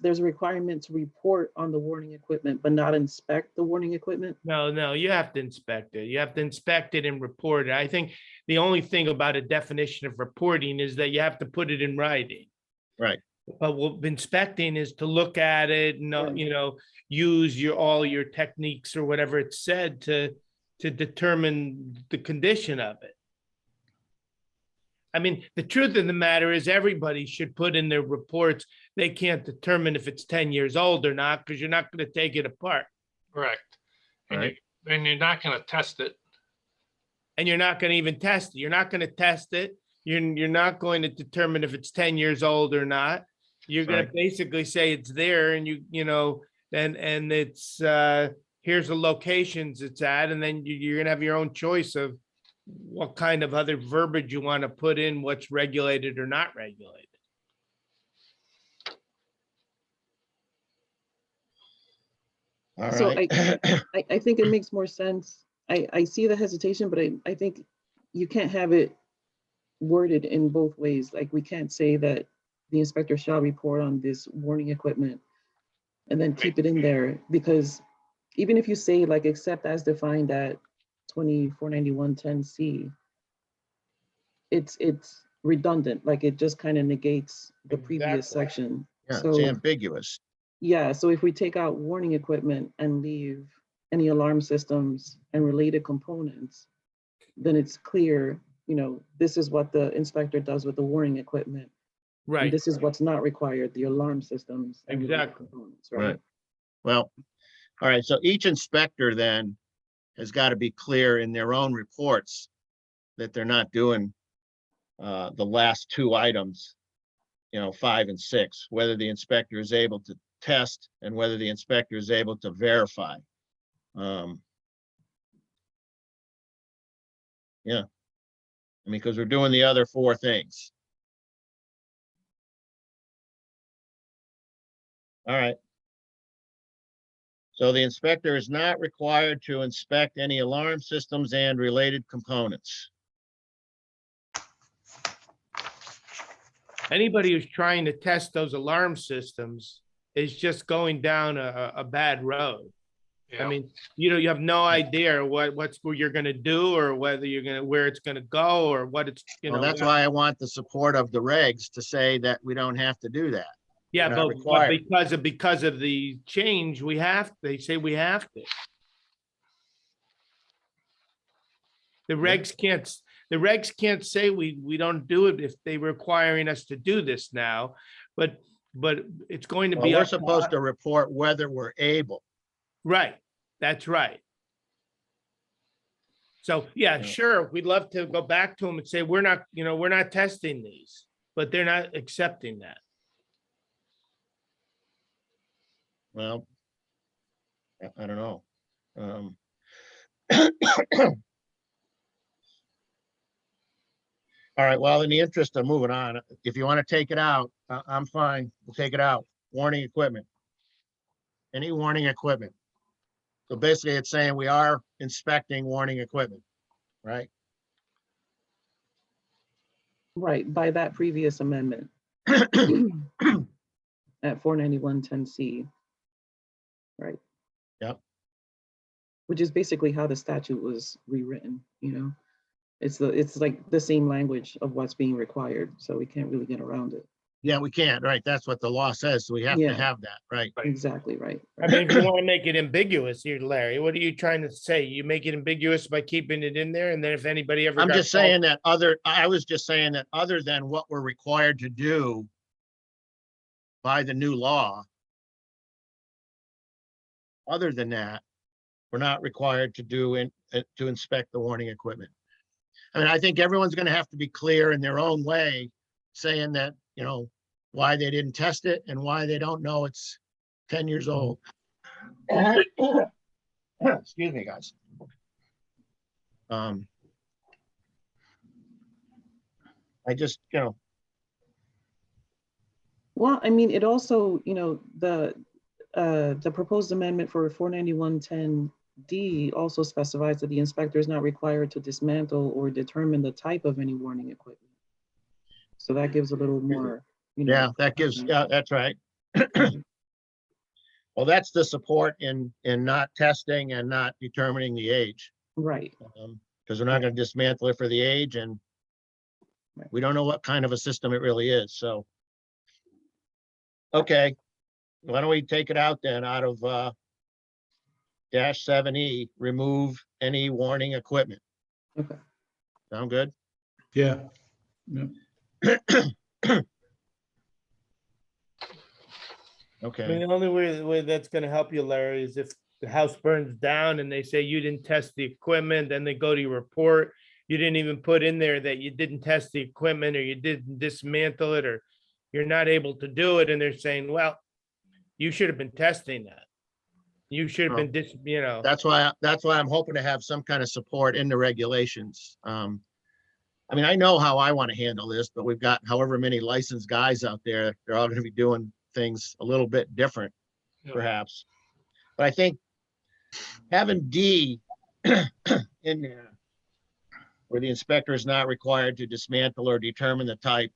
there's a requirement to report on the warning equipment, but not inspect the warning equipment? No, you have to inspect it. You have to inspect it and report it. I think the only thing about a definition of reporting is that you have to put it in writing. right, But what inspecting is to look at it and, Right. use all your techniques or whatever it said to to determine the condition of it. I mean, the truth of the matter is everybody should put in their reports, they can't determine if it's 10 years old or not, because you're not going to take it apart. Correct. And Right. you're not gonna test it. And you're not going to even test it. You're not going to test it. You're not going to determine if it's 10 years old or not. You're going to Right. basically say it's there and you know, and it's, here's the locations it's at, and then you're going to have your own choice of what kind of other verbiage you want to put in, what's regulated or not regulated. All So right. I think it makes more sense. I see the hesitation, but I think you can't have it worded in both ways. Like, we can't say that the inspector shall report on this warning equipment and then keep it in there, because even if you say like, except as defined at 249110C, it's redundant, like it just kind of negates the previous Exactly. section. Yeah, it's So ambiguous. yeah, so if we take out warning equipment and leave any alarm systems and related components, then it's clear, you know, this is what the inspector does with the warning equipment. And Right, this is what's not required, the alarm systems. And related Exactly. components, Right. Well, all right, so each inspector then has got to be clear in their own reports that they're not doing the last two items, 5 and 6, whether the inspector is able to test and whether the inspector is able to verify. Yeah, I mean, because we're doing the other 4 things. All right. So the inspector is not required to inspect any alarm systems and related components. anybody who's trying to test those alarm systems is just going down a bad road. I Yeah. mean, you have no idea what you're gonna do, or whether where it's gonna go, or what it's, Well, that's why I want the support of the regs to say that we don't have to do that. Yeah, not but required. because of the change, they say we have to. The regs can't say we don't do it if they're requiring us to do this now, but it's going to Well, be we're up to us. supposed to report whether we're able. Right, that's right. So, yeah, Yeah. sure, we'd love to go back to them and say, we're not testing these, but they're not accepting that. Well, I don't know. All right, well, in the interest of moving on, if you want to take it out, I'm fine. We'll take it out. Warning equipment. Any warning equipment. So basically it's saying we are inspecting warning equipment, right? Right, by that previous amendment at 49110C. Right. Yep. Which is basically how the statute was rewritten, It's like the same language of what's being required, so we can't really get around it. Yeah, we can't, right? That's what the law says. So we have to Yeah. have that, right? Exactly, right. I mean, if you want to make it ambiguous here, Larry, what are you trying to say? You make it ambiguous by keeping it in there, and then if anybody ever I'm got just saying that I was just saying that other than what we're required to do by the new law, other than that, we're not required to to inspect the warning equipment. I mean, I think everyone's going to have to be clear in their own way, saying that, why they didn't test it and why they don't know it's 10 years old. Excuse me, guys. I just, Well, I mean, it also, the proposed amendment for 49110D also specifies that the inspector is not required to dismantle or determine the type of any warning equipment. So that gives a little more, yeah, that gives, yeah, that's right. Well, that's the support in not testing and not determining the age. Right. Because we're not going to dismantle it for the age, and we don't know what kind of a system it really is, so. Okay, why don't we take it out then, out of 7E, remove any warning equipment. Okay. Sound good? Yeah. I Okay, mean, the only way that's gonna help you, Larry, is if the house burns down and they say you didn't test the equipment, then they go to your report. You didn't even put in there that you didn't test the equipment, or you didn't dismantle it, or you're not able to do it, and they're saying, well, you should have been testing that. You should have been you know. that's why I'm hoping to have some kind of support in the regulations. I mean, I know how I want to handle this, but we've got however many licensed guys out there. They're all going to be doing things a little bit different, Yeah. perhaps. But I think having D in there, where the inspector is not required to dismantle or determine the type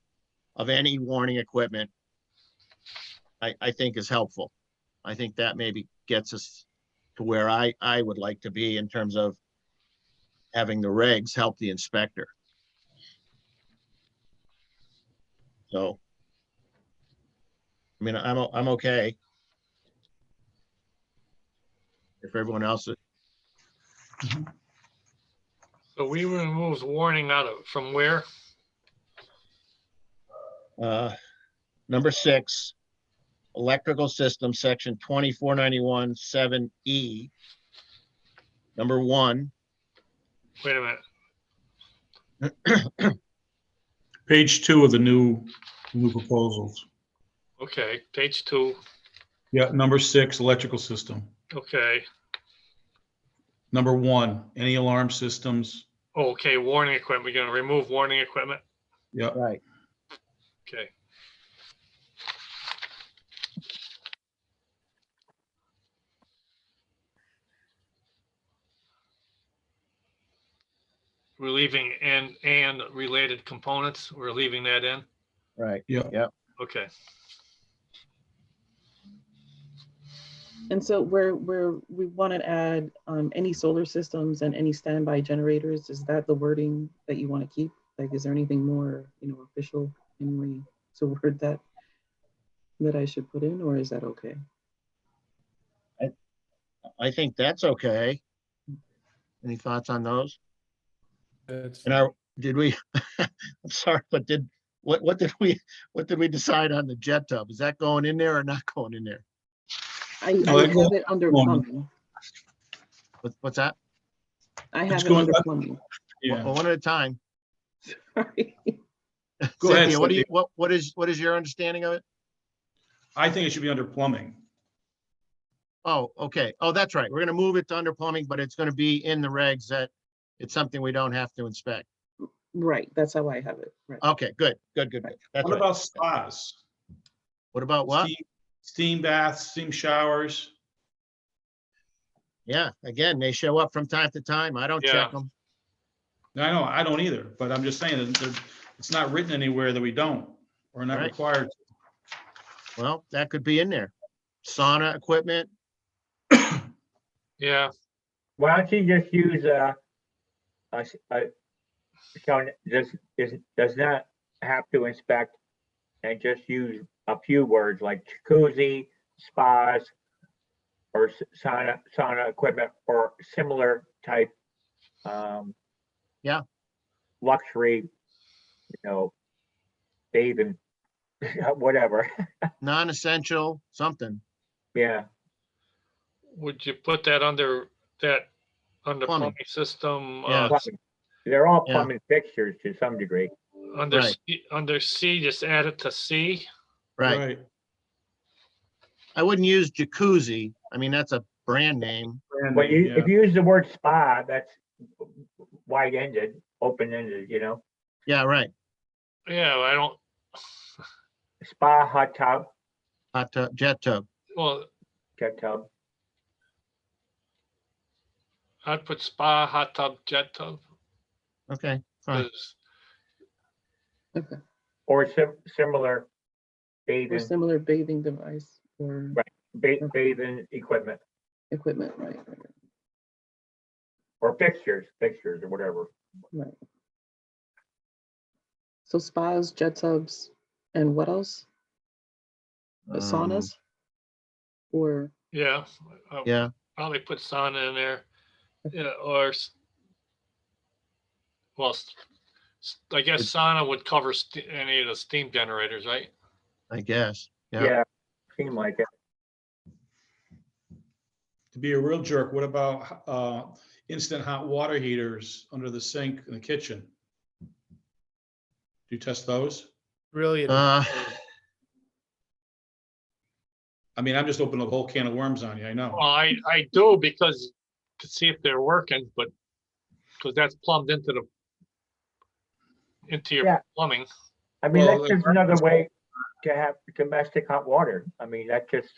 of any warning equipment, I think is helpful. I think that maybe gets us to where I would like to be in terms of having the regs help the inspector. So, I mean, I'm okay. If everyone else, So we removed warning out of, from where? number 6, electrical system, section 2491 7E. Number 1, Wait a minute. Page 2 of the new proposals. Okay, page 2. Yeah, number 6, electrical system. Okay. Number 1, any alarm systems. Okay, warning equipment. We're gonna remove warning equipment. Yeah. right. Okay. We're leaving and related components. We're leaving that in. Right. Yeah. Yep. Okay. And so we want to add any solar systems and any standby generators. Is that the wording that you want to keep? Like, is there anything more, official anyway to word that I should put in, or is that okay? I think that's okay. Any thoughts on those? That's- And did we, I'm sorry, but what did we decide on the jet tub? Is that going in there or not going in there? I No, have it under plumbing. What's that? I It's have it going under up. plumbing. Yeah. Well, one at a time. Sorry. Go ahead, Cynthia, Cynthia. what is your understanding of it? I think it should be under plumbing. Oh, okay. Oh, that's right. We're gonna move it to under plumbing, but it's gonna be in the regs that it's something we don't have to inspect. Right, that's how I have it. Right. Okay, good. That's What right. about spas? What about what? Steam baths, steam showers. Yeah, again, they show up from time to time. I don't Yeah. check them. I know, I don't either, but I'm just saying that it's not written anywhere that we don't, or not Right. required. Well, that could be in there. Sauna equipment. Yeah. Why don't you just use, so does not have to inspect, and just use a few words like jacuzzi, spas, or sauna equipment, or similar type. Yeah. Luxury, bathing, whatever. Non-essential, something. Yeah, Would you put that under Plumbing. plumbing system? Yeah. plumbing. They're all Yeah. plumbing fixtures to some degree. Under Right. under C, just add it to C. Right. I wouldn't use jacuzzi. I mean, that's a brand name. But Yeah. if you use the word spa, that's wide-ended, open-ended, Yeah, right. Yeah, I don't, spa, hot tub, Hot tub, jet tub. well, jet tub. I'd put spa, hot tub, jet tub. Okay, fine. 'Cause Okay. Or similar Or bathing, similar bathing device or Right. bathing equipment, equipment, right. or fixtures or whatever. Right. So spas, jet tubs, and what else? The saunas? Or, Yeah. Yeah, probably put sauna in there, yeah, or well, I guess sauna would cover any of the steam generators, right? I guess. Yeah. Yeah, seemed like it. To be a real jerk, what about instant hot water heaters under the sink in the kitchen? Do you test those? Really, I mean, I'm just opening a whole can of worms on you, I know. Well, I do because to see if they're working, but because that's plumbed into your Yeah. plumbing. I mean, Well, that's just another way to have domestic hot water. I mean, that just,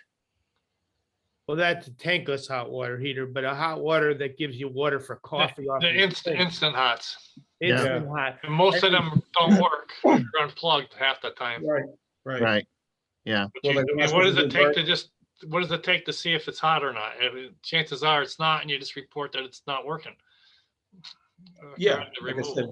well, that's a tankless hot water heater, but a hot water that gives you water for coffee off The your instant sink. instant hots. Instant hot. And most of them don't work. They're unplugged half the time. Right, right. Right. Yeah. But Well, you- they're I not mean, what does supposed it to take do to just, what does it take to see if it's hot or not? Chances are it's not, and you just report that it's not working. Yeah, To like I remove. said,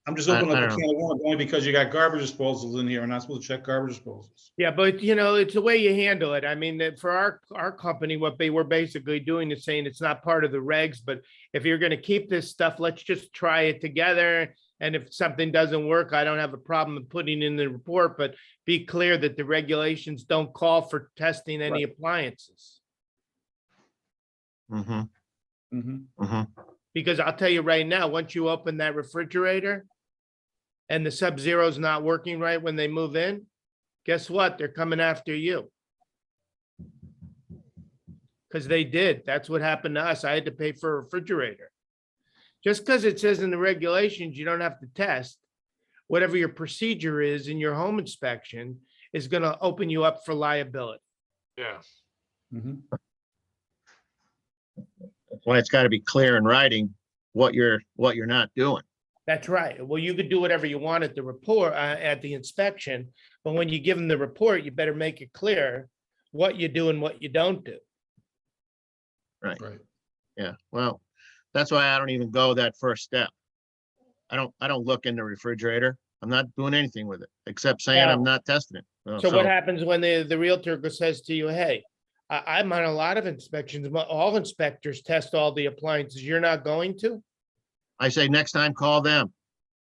I'm just I opening up a don't can of worms only because you got garbage disposals in here and not supposed to check garbage disposals. Yeah, but you know, it's the way you handle it. I mean, that for our company, what they were basically doing is saying it's not part of the regs, but if you're gonna keep this stuff, let's just try it together. And if something doesn't work, I don't have a problem with putting in the report, but be clear that the regulations don't call for testing any appliances. Mm-hmm. Mm-hmm. Mm-hmm. Because I'll tell you right now, once you open that refrigerator and the Sub-Zero's not working right when they move in, guess what? They're coming after you. Because they did. That's what happened to us. I had to pay for a refrigerator. Just because it says in the regulations, you don't have to test. Whatever your procedure is in your home inspection is going to open you up for liability. Yeah. Mm-hmm. That's why it's got to be clear in writing what you're not doing. That's right. Well, you could do whatever you want at the report, at the inspection, but when you give them the report, you better make it clear what you do and what you don't do. Right. Yeah. Well, that's why I don't even go that first step. I don't look in the refrigerator. I'm not doing anything with it except saying I'm not testing it. So what happens when the realtor says to you, hey, I'm on a lot of inspections, but all inspectors test all the appliances. You're not going to? I say next time, call them.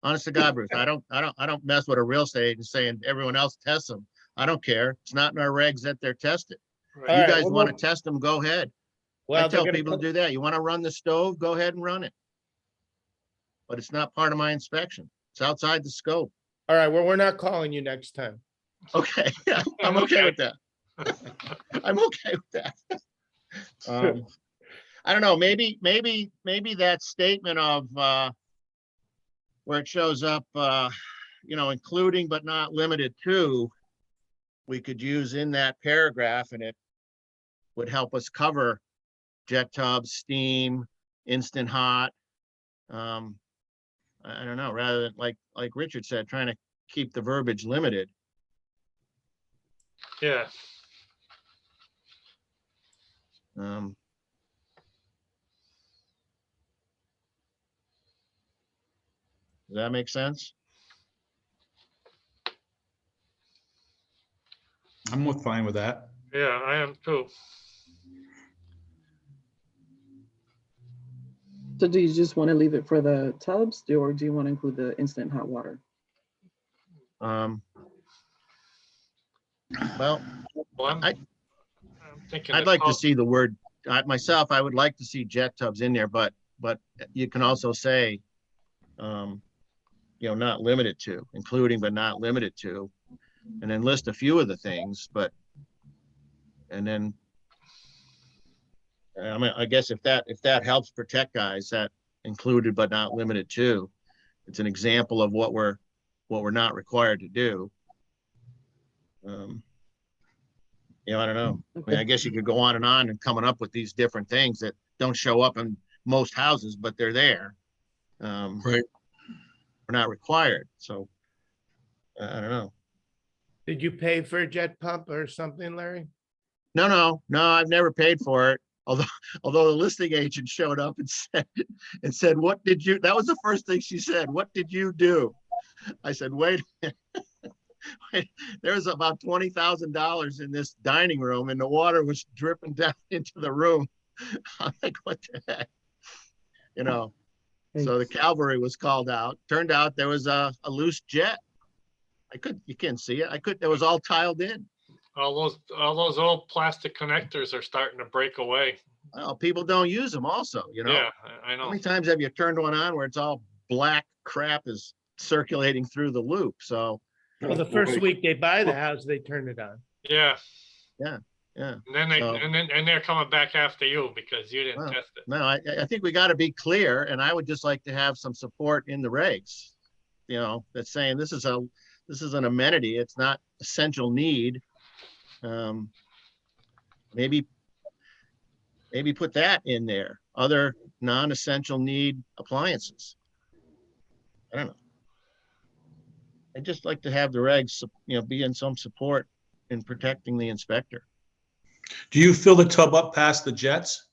Honest to God, Bruce, I don't mess with a real estate agent saying everyone else tests them. I don't care. It's not in our regs that they're tested. Right. All You right, guys well, want look- to test them, go ahead. Well, I tell they're gonna people to put- do that. You want to run the stove, go ahead and run it. But it's not part of my inspection. It's outside the scope. All right, well, we're not calling you next time. Okay, yeah, I'm okay with that. I'm okay with that. I don't know, maybe that statement of, where it shows up, including but not limited to, we could use in that paragraph, and it would help us cover jet tubs, steam, instant hot. I don't know, rather than like Richard said, trying to keep the verbiage limited. Yeah. Um, Does that make sense? I'm fine with that. Yeah, I am too. So do you just want to leave it for the tubs, or do you want to include the instant hot water? Well, Well, I'm I'd thinking. like to see the word, myself, I would like to see jet tubs in there, but you can also say, not limited to, including but not limited to, and then list a few of the things, and then, I mean, I guess if that helps protect guys, that included but not limited to, it's an example of what we're not required to do. I don't know. I mean, I guess you could go on and coming up with these different things that don't show up in most houses, but they're there. Right. We're not required, so I don't know. Did you pay for a jet pump or something, Larry? No, I've never paid for it. Although the listing agent showed up and said, "What did you?" That was the first thing she said. "What did you do?" I said, "Wait, wait. There was about $20,000 in this dining room, and the water was dripping down into the room." I'm like, what the heck? You know, so the cavalry was called out. Turned out there was a loose jet. You can't see it. It was all tiled in. All those old plastic connectors are starting to break away. Well, people don't use them also, Yeah, I How know. many times have you turned one on where it's all black crap is circulating through the loop? So, Well, the first week they buy the house, they turn it on. Yeah. yeah. And then So- they're coming back after you because you didn't Well, test it. No, I think we got to be clear, and I would just like to have some support in the regs. That's saying this is an amenity. It's not essential need. Maybe put that in there. Other non-essential need appliances. I don't know. I'd just like to have the regs, be in some support in protecting the inspector. Do you fill the tub up past the jets?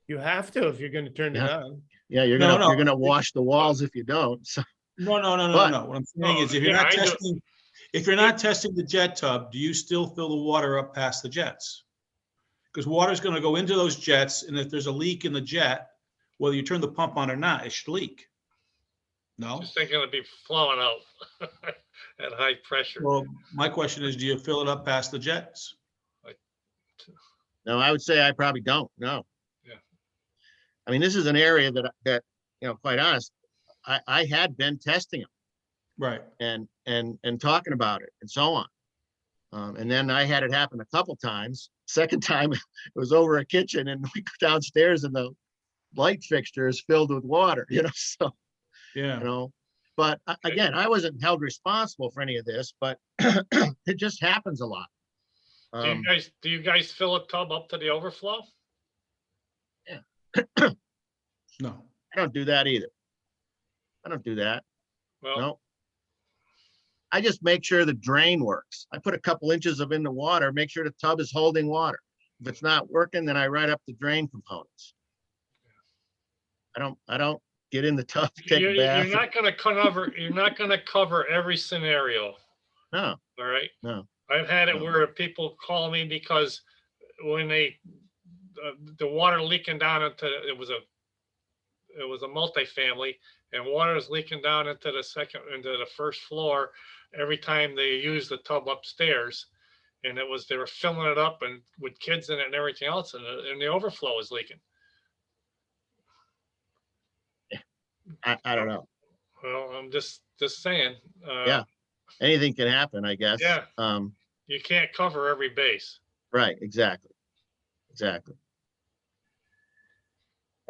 You have to if you're gonna turn it Yeah. on. Yeah, you're No, gonna no. wash the walls if you don't. So, No. But- What I'm saying is, if you're Yeah, not I do. testing, if you're not testing the jet tub, do you still fill the water up past the jets? Because water's going to go into those jets, and if there's a leak in the jet, whether you turn the pump on or not, it should leak. No? Just thinking it'd be flowing out at high pressure. Well, my question is, do you fill it up past the jets? no, I would say I probably don't. No. Yeah. I mean, this is an area that quite honest, I had been testing them Right. and talking about it and so on. And then I had it happen a couple times. Second time, it was over a kitchen, and we go downstairs, and the light fixture is filled with water. So Yeah. But again, I wasn't held responsible for any of this, but it just happens a lot. Do you guys fill a tub up to the overflow? No. I don't do that either. I don't do that. Well, No. I just make sure the drain works. I put a couple inches in the water, make sure the tub is holding water. If it's not working, then I write up the drain components. I don't get in the tub, take you're a bath. not gonna cover every scenario. No, All right. no. I've had it No. where people call me because when the water leaking down into, it was a multifamily, and water is leaking down into the first floor every time they use the tub upstairs. And they were filling it up and with kids in it and everything else, and the overflow is leaking. I don't know. Well, I'm just saying. Yeah. Anything can happen, I guess. Yeah. You can't cover every base. Right, exactly.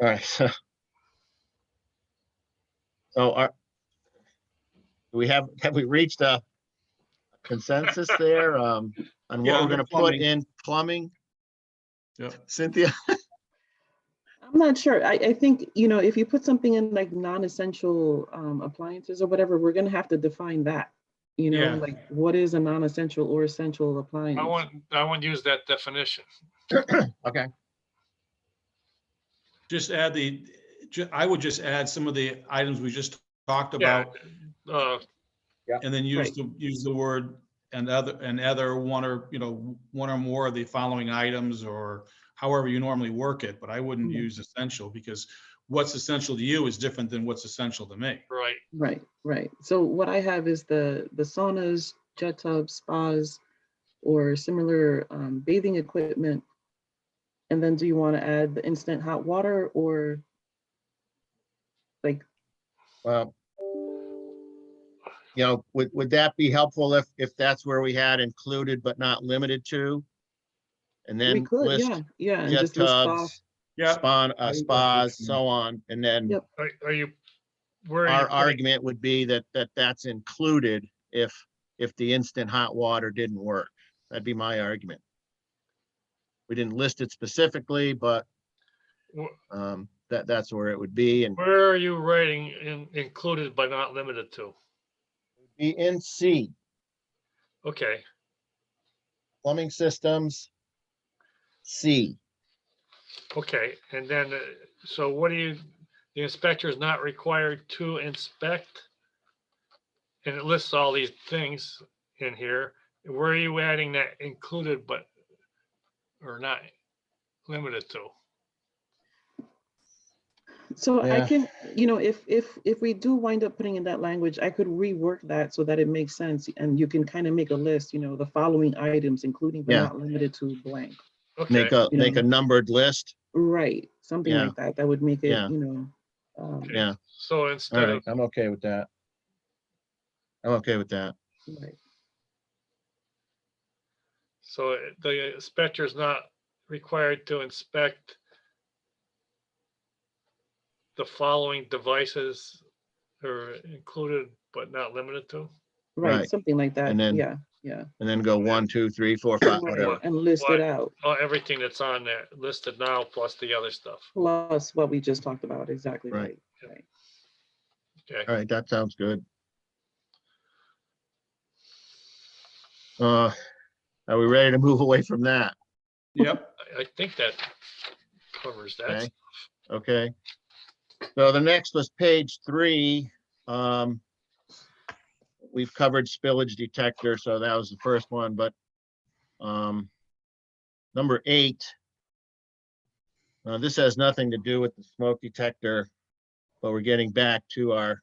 All right, so have we reached a consensus there, on what Yeah, we're under gonna put plumbing. in plumbing? Yep. Cynthia? I'm not sure. I think, if you put something in like non-essential appliances or whatever, we're gonna have to define that. Yeah. Like what is a non-essential or essential appliance? I wouldn't use that definition. Okay, Just add I would just add some of the items we just talked about, and then use the word and other one or more of the following items, or however you normally work it, but I wouldn't use essential, because what's essential to you is different than what's essential to me. Right. Right. So what I have is the saunas, jet tubs, spas, or similar bathing equipment. And then do you want to add the instant hot water or like? well, would that be helpful if that's where we had included but not limited to? And We then could, list yeah, and jet just list off. tubs, Yeah. spas, so on, and then Yep. Are you? Where are you our putting- argument would be that's included if the instant hot water didn't work. That'd be my argument. We didn't list it specifically, but that's where it would be, and Where are you writing included but not limited to? be in C, Okay. plumbing systems, C. Okay. And then, so what the inspector is not required to inspect? And it lists all these things in here. Where are you adding that included but or not limited to? So I Yeah. can, if we do wind up putting in that language, I could rework that so that it makes sense. And you can kind of make a list, the following items, including but Yeah. not limited to blank. Okay, Make a numbered list. Right, something Yeah. like that. That would make it, Yeah. Yeah. so All instead right. of, I'm okay with that. I'm okay with that. right. so the inspector is not required to inspect the following devices are included but not limited to? Right, Right. something like that. And then- Yeah, yeah. And then go 1, 2, 3, 4, 5, Right, whatever. and list it out, Everything that's on there listed now plus the other stuff. plus what we just talked about. Exactly Right. right. Right. Okay, All right, that sounds good. Are we ready to move away from that? Yep. I think that covers that. Okay. Okay. So the next was page 3. We've covered spillage detector, so that was the first one, but number 8. This has nothing to do with the smoke detector, but we're getting back to our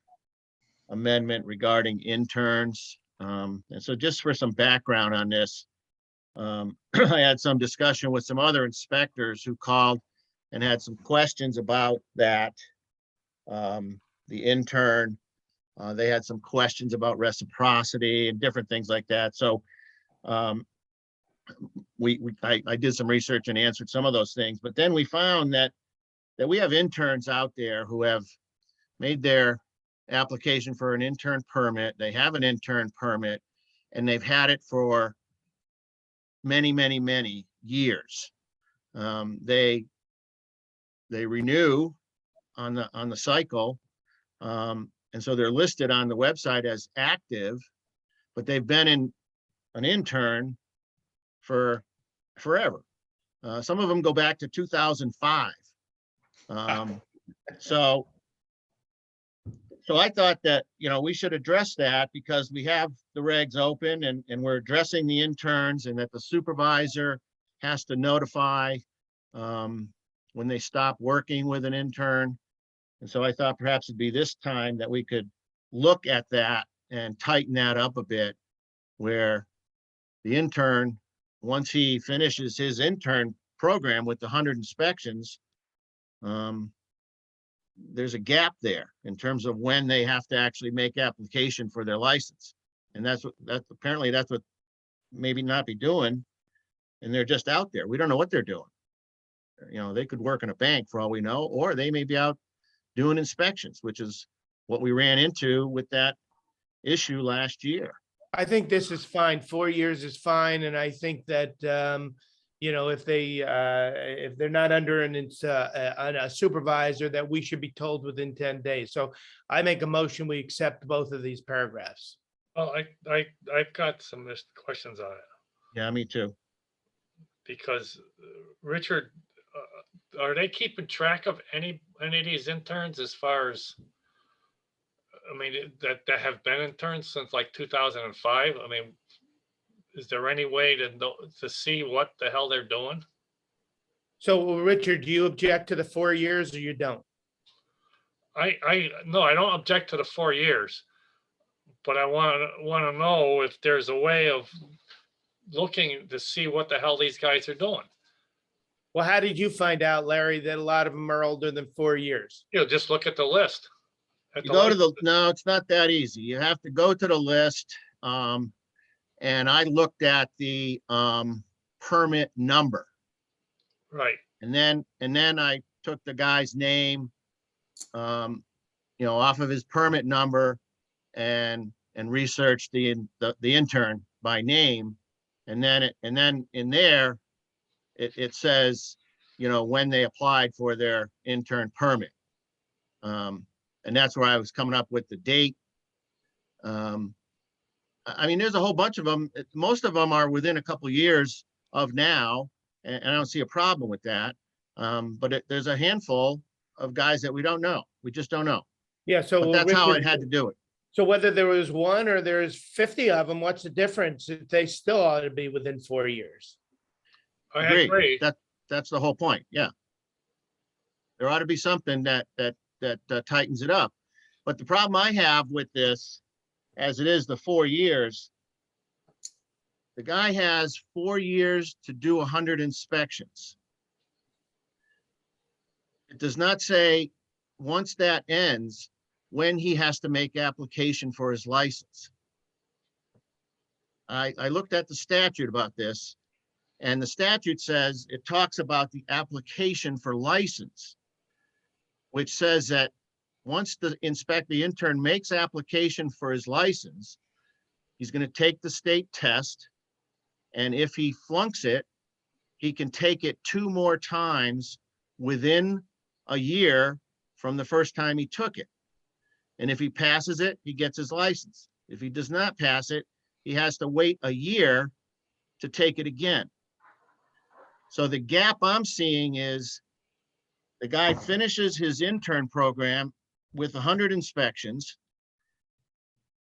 amendment regarding interns. And so just for some background on this, I had some discussion with some other inspectors who called and had some questions about that. The intern, they had some questions about reciprocity and different things like that. So I did some research and answered some of those things, but then we found that we have interns out there who have made their application for an intern permit. They have an intern permit and they've had it for many, many, many years. They renew on the cycle. And so they're listed on the website as active, but they've been an intern for forever. Some of them go back to 2005. So I thought that, we should address that because we have the regs open and we're addressing the interns, and that the supervisor has to notify when they stop working with an intern. And so I thought perhaps it'd be this time that we could look at that and tighten that up a bit, where the intern, once he finishes his intern program with the 100 inspections, there's a gap there in terms of when they have to actually make application for their license. And that's what maybe not be doing. And they're just out there. We don't know what they're doing. They could work in a bank for all we know, or they may be out doing inspections, which is what we ran into with that issue last year. I think this is fine. 4 years is fine. And I think that, if they're not under a supervisor, that we should be told within 10 days. So I make a motion, we accept both of these paragraphs. Well, I've got some questions on it Yeah, me too. because Richard, are they keeping track of any of these interns as far as, I mean, that have been interns since like 2005? I mean, is there any way to know, to see what the hell they're doing? So Richard, do you object to the 4 years or you don't? No, I don't object to the 4 years, but I want to know if there's a way of looking to see what the hell these guys are doing. Well, how did you find out, Larry, that a lot of them are older than 4 years? Just look at the list. You go to no, it's not that easy. You have to go to the list. And I looked at the permit number. Right. And then I took the guy's name, off of his permit number and researched the intern by name. And then in there, it says, when they applied for their intern permit. And that's where I was coming up with the date. I mean, there's a whole bunch of them. Most of them are within a couple of years of now, and I don't see a problem with that. But there's a handful of guys that we don't know. We just don't know. Yeah, so But that's how I Richard, had to do it. so whether there was one or there's 50 of them, what's the difference? They still ought to be within 4 years. I Agreed. agree. That's the whole point. Yeah. There ought to be something that tightens it up. But the problem I have with this, as it is the 4 years, the guy has 4 years to do 100 inspections. It does not say, once that ends, when he has to make application for his license. I looked at the statute about this, and the statute says, it talks about the application for license, which says that once the intern makes application for his license, he's going to take the state test. And if he flunks it, he can take it 2 more times within a year from the first time he took it. And if he passes it, he gets his license. If he does not pass it, he has to wait a year to take it again. So the gap I'm seeing is the guy finishes his intern program with 100 inspections.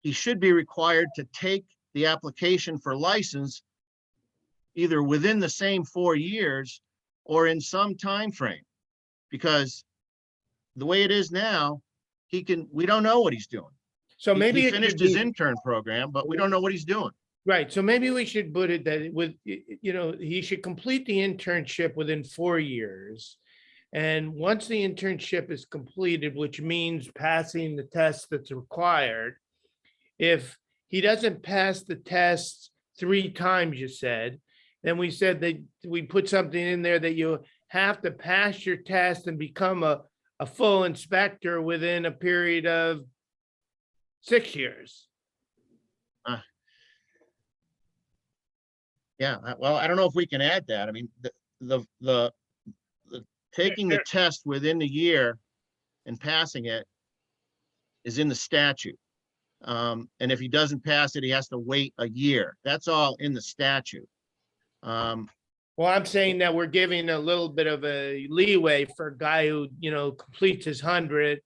He should be required to take the application for license either within the same 4 years or in some time frame, because the way it is now, we don't know what he's doing. So maybe He it should finished his be- intern program, but we don't know what he's doing. Right, so maybe we should put it that with, he should complete the internship within 4 years. And once the internship is completed, which means passing the test that's required, if he doesn't pass the test 3 times, you said, then we said that we put something in there that you have to pass your test and become a full inspector within a period of 6 years. Yeah, well, I don't know if we can add that. I mean, the taking the test within the year and passing it is in the statute. And if he doesn't pass it, he has to wait a year. That's all in the statute. Well, I'm saying that we're giving a little bit of a leeway for a guy who, completes his 100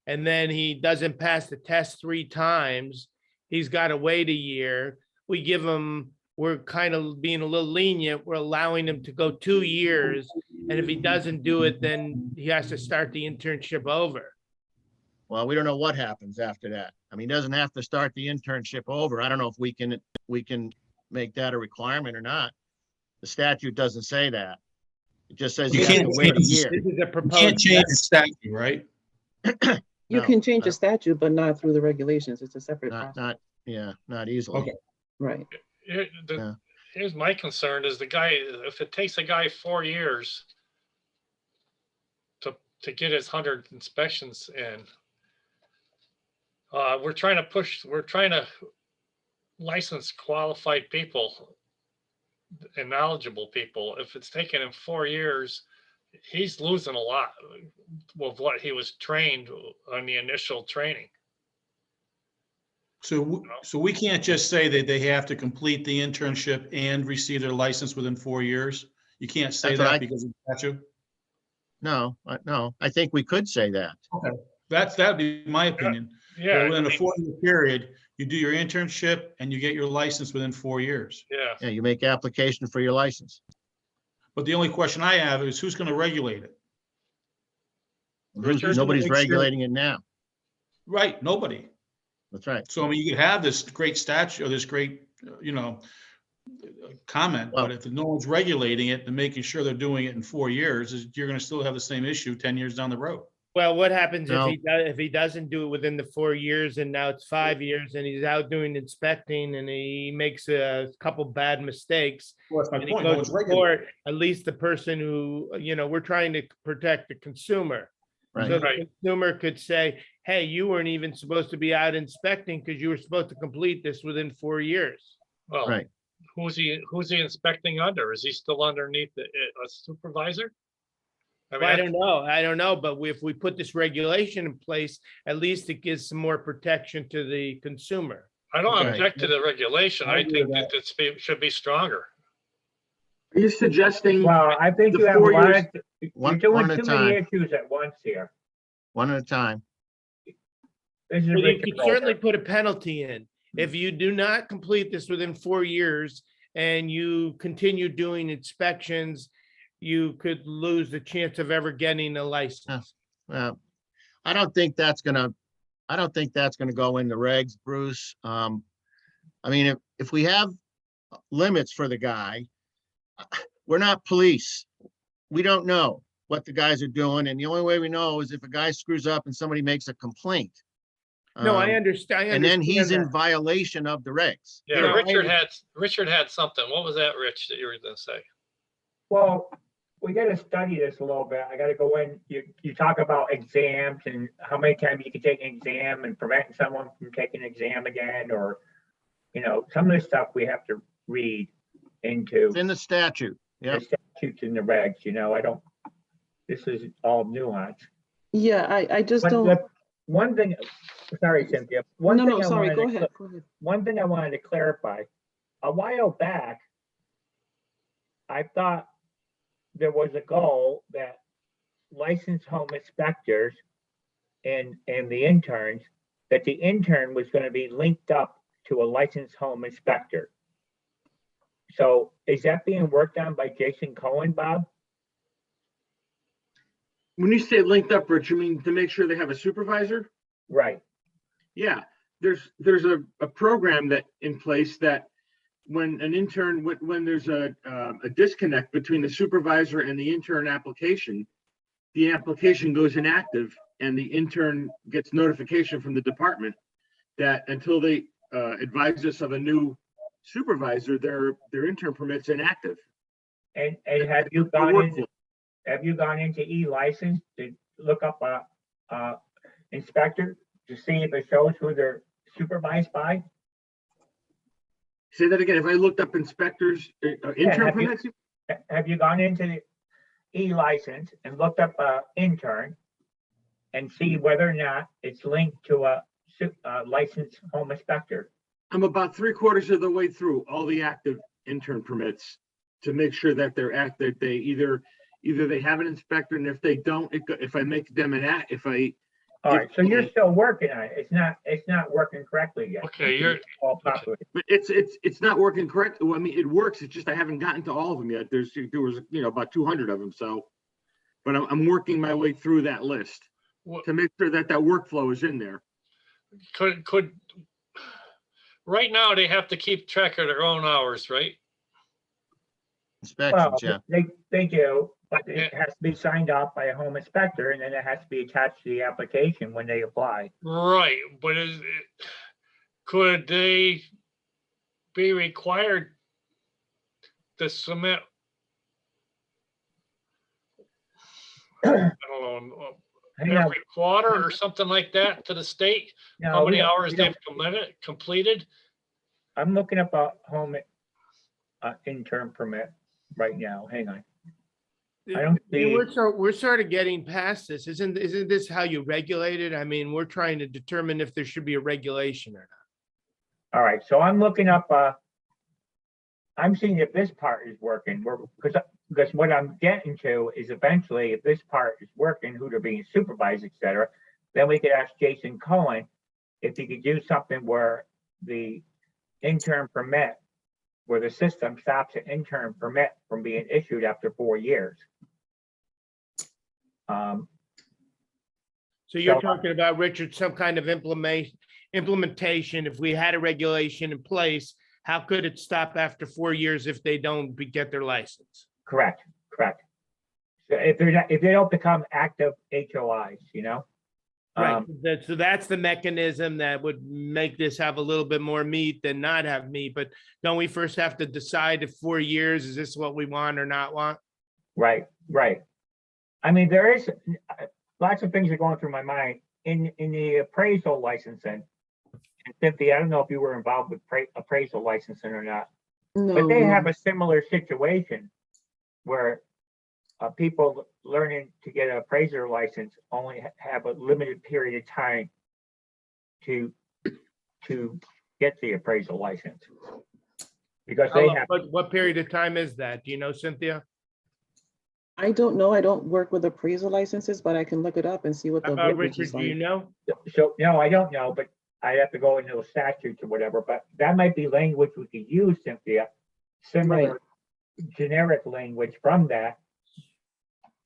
and then he doesn't pass the test 3 times. He's got to wait a year. We're kind of being a little lenient. We're allowing him to go 2 years. And if he doesn't do it, then he has to start the internship over. Well, we don't know what happens after that. I mean, he doesn't have to start the internship over. I don't know if we can make that a requirement or not. The statute doesn't say that. It just says You you have to can't wait a change- year. This is a You can't proposed. change the statute, right? You No, can change the statute, but not through the regulations. It's a separate process. Not easily. Okay. Right. Here's my concern is the guy, if it takes a guy 4 years to get his 100 inspections in, we're trying to license qualified people and knowledgeable people. If it's taken him 4 years, he's losing a lot of what he was trained on the initial training. So we can't just say that they have to complete the internship and receive their license within 4 years? You can't say That's what that because of statute? No, I think we could say that. Okay, that'd be my opinion. Yeah. Within I a mean, 4-year period, you do your internship and you get your license within 4 years. yeah. Yeah, you make application for your license. But the only question I have is who's going to regulate it? Richard, Nobody's make sure- regulating it now. Right, nobody. That's right. So I mean, you could have this great statute or this great, comment, Well- but if no one's regulating it and making sure they're doing it in 4 years, you're going to still have the same issue 10 years down the road. Well, what happens No. if he doesn't do it within the 4 years and now it's 5 years and he's out doing inspecting and he makes a couple bad mistakes? Well, that's my And he point. No goes one's to regulating. court, at least the person who, we're trying to protect the consumer. Right. So the Right. consumer could say, hey, you weren't even supposed to be out inspecting because you were supposed to complete this within 4 years. Well, Right. who's he inspecting under? Is he still underneath a supervisor? Well, I don't know, but if we put this regulation in place, at least it gives some more protection to the consumer. I don't Right. object to the regulation. I I agree think with that it should be stronger. Are you suggesting, Well, I think The you have a 4 lot, years- you're One doing at a too many time. issues at once here. One at a time. This is Well, you Richard could certainly Rover. put a penalty in. If you do not complete this within 4 years and you continue doing inspections you could lose the chance of ever getting a license. I don't think that's gonna go in the regs, Bruce. I mean, if we have limits for the guy, we're not police. We don't know what the guys are doing, and the only way we know is if a guy screws up and somebody makes a complaint. No, I understand. And then he's in that. violation of the regs. Yeah, No, I Richard had something. What was that, Rich, that you were gonna say? Well, we gotta study this a little bit. I gotta go in, you talk about exams and how many times you can take an exam and preventing someone from taking an exam again, or, some of this stuff we have to read into It's in the statute. the Yep. statutes and the regs, this is all nuance. Yeah, I just But don't, one thing, sorry, Cynthia. no, sorry, go ahead. One thing I wanted to clarify, a while back, I thought there was a goal that licensed home inspectors and the interns, that the intern was going to be linked up to a licensed home inspector. So is that being worked on by Jason Cohen, Bob? When you say linked up, Rich, you mean to make sure they have a supervisor? Right. Yeah, there's a program that in place that when an intern, when there's a disconnect between the supervisor and the intern application, the application goes inactive and the intern gets notification from the department that until they advise us of a new supervisor, their intern permit's inactive. And have you gone into e-license to look up a inspector to see if it shows who they're supervised by? Say that again. If I looked up inspectors, intern have you- permits, Have you gone into the e-license and looked up a intern and see whether or not it's linked to a licensed home inspector? I'm about 3/4 of the way through all the active intern permits to make sure that they're active. They either they have an inspector, and if they don't, if I make them All right, so you're still working on it. It's not working correctly yet. Okay, you're, All popular. but it's not working correctly. Well, I mean, it works. It's just I haven't gotten to all of them yet. There was about 200 of them. So, but I'm working my way through that list what, to make sure that workflow is in there. could, right now they have to keep track of their own hours, right? Well, Inspections, yeah. they do, but it Yeah. has to be signed off by a home inspector, and then it has to be attached to the application when they apply. Right, but could they be required to submit? I don't know, Hang on. every quarter or something like that to the state? No, How we many don't- hours we don't- they've completed? I'm looking up a home intern permit right now. Hang on. I don't see- We're sort of getting past this. Isn't this how you regulate it? I mean, we're trying to determine if there should be a regulation or not. All right, so I'm looking up, I'm seeing if this part is working, because what I'm getting to is eventually, if this part is working, who they're being supervised, et cetera, then we could ask Jason Cohen if he could do something where the intern permit, where the system stops an intern permit from being issued after 4 years. So you're So- talking about, Richard, some kind of implementation. If we had a regulation in place, how could it stop after 4 years if they don't get their license? Correct. So if they don't become active HOIs, Right, so that's the mechanism that would make this have a little bit more meat than not have meat, but don't we first have to decide if 4 years, is this what we want or not want? Right. I mean, there is lots of things are going through my mind in the appraisal licensing. And Cynthia, I don't know if you were involved with appraisal licensing or not, No, but they no. have a similar situation where people learning to get an appraiser license only have a limited period of time to get the appraisal license. Because they have, What period of time is that? Do you know, Cynthia? I don't know. I don't work with appraisal licenses, but I can look it up and see what the verbiage Richard, is do you like. know? so, no, I don't know, but I have to go into the statutes or whatever, but that might be language we could use, Cynthia. Similar generic language from that.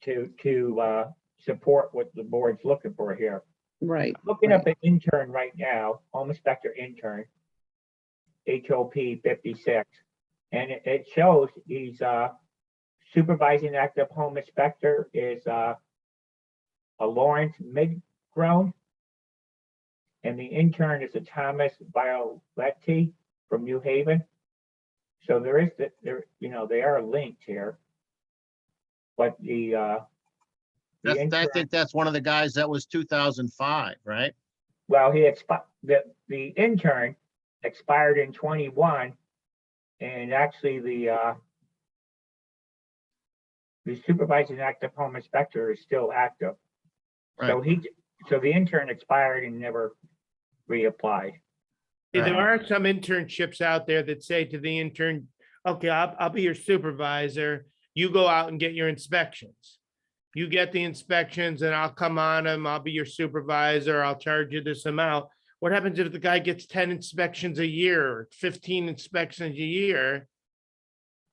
to support what the board's looking for here. Right. Looking right. up an intern right now, home inspector intern, HOP 56, and it shows he's supervising active home inspector is a Lawrence Midgrown, and the intern is a Thomas Violetti from New Haven. So there is they are linked here, but the I intern, think that's one of the guys that was 2005, right? well, the intern expired in 21, and actually the supervising active home inspector is still active. So the intern expired and never reapplied. There are some internships out there that say to the intern, okay, I'll be your supervisor. You go out and get your inspections. You get the inspections and I'll come on them. I'll be your supervisor. I'll charge you this amount. What happens if the guy gets 10 inspections a year, or 15 inspections a year?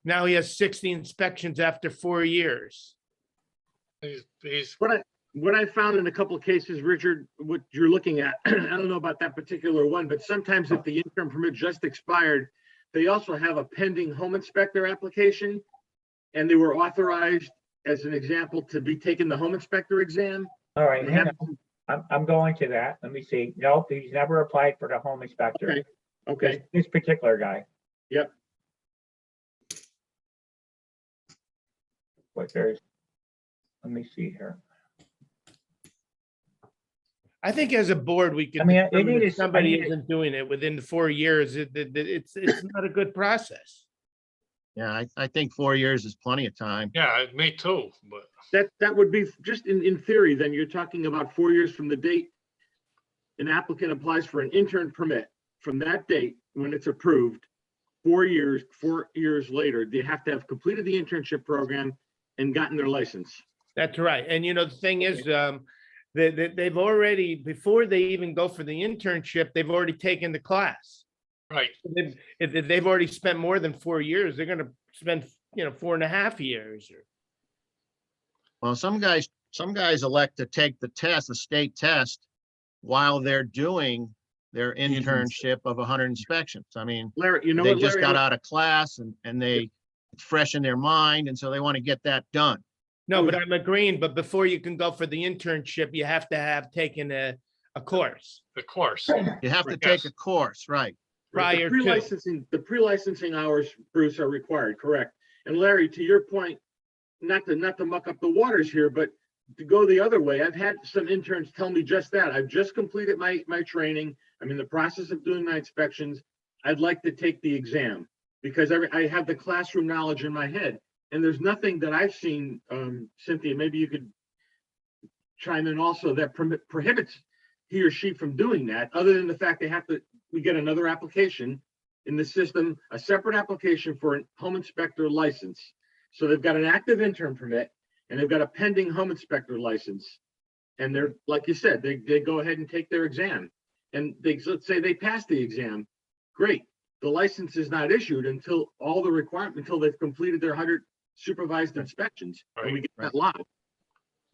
Now he has 60 inspections after 4 years. He's What I found in a couple of cases, Richard, what you're looking at, I don't know about that particular one, but sometimes if the interim permit just expired, they also have a pending home inspector application, and they were authorized, as an example, to be taking the home inspector exam. All right, They hang have- on. I'm going to that. Let me see. Nope, he's never applied for the home inspector. Okay, okay, This particular guy. yep. Let me see here. I think as a board, we can, I mean, I determine need if to- somebody I need to- isn't doing it within 4 years, it's not a good process. Yeah, I think 4 years is plenty of time. yeah, me too, but That would be just in theory, then you're talking about 4 years from the date an applicant applies for an intern permit. From that date, when it's approved, 4 years later, they have to have completed the internship program and gotten their license. That's right. And the thing is, they've already, before they even go for the internship, they've already taken the class. right. If they've already spent more than 4 years, they're gonna spend, 4.5 years. Well, some guys elect to take the test, the state test, while they're doing their internship of 100 inspections. I mean, Larry, you know they what, just Larry? got out of class and it's fresh in their mind, and so they want to get that done. No, but I'm agreeing, but before you can go for the internship, you have to have taken a course The course. You have to Yes. take a course, right? Right, prior the to. pre-licensing hours, Bruce, are required, correct? And Larry, to your point, not to muck up the waters here, but to go the other way, I've had some interns tell me just that. I've just completed my training. I'm in the process of doing my inspections. I'd like to take the exam because I have the classroom knowledge in my head. And there's nothing that I've seen, Cynthia, maybe you could chime in also, that prohibits he or she from doing that, other than the fact we get another application in the system, a separate application for a home inspector license. So they've got an active intern permit and they've got a pending home inspector license. And they're, like you said, they go ahead and take their exam. And let's say they pass the exam, great. The license is not issued until until they've completed their 100 supervised inspections. And we get that live.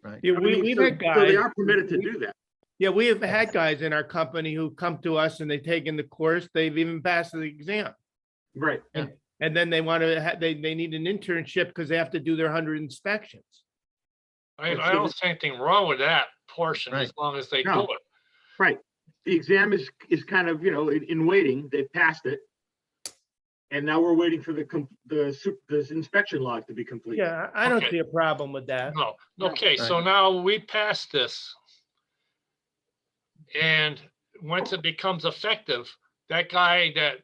Right. Yeah, I mean, we've so- had So they guys, are permitted to do that. yeah, we have had guys in our company who come to us and they've taken the course, they've even passed the exam. Right. And then they want to, they need an internship because they have to do their 100 inspections. I don't see anything wrong with that portion as Right. long as they do No. it. Right. The exam is kind of, in waiting. They've passed it. And now we're waiting for the inspection log to be complete. Yeah, I don't Okay. see a problem with that. No, No. okay, so now we passed this. And once it becomes effective, that guy that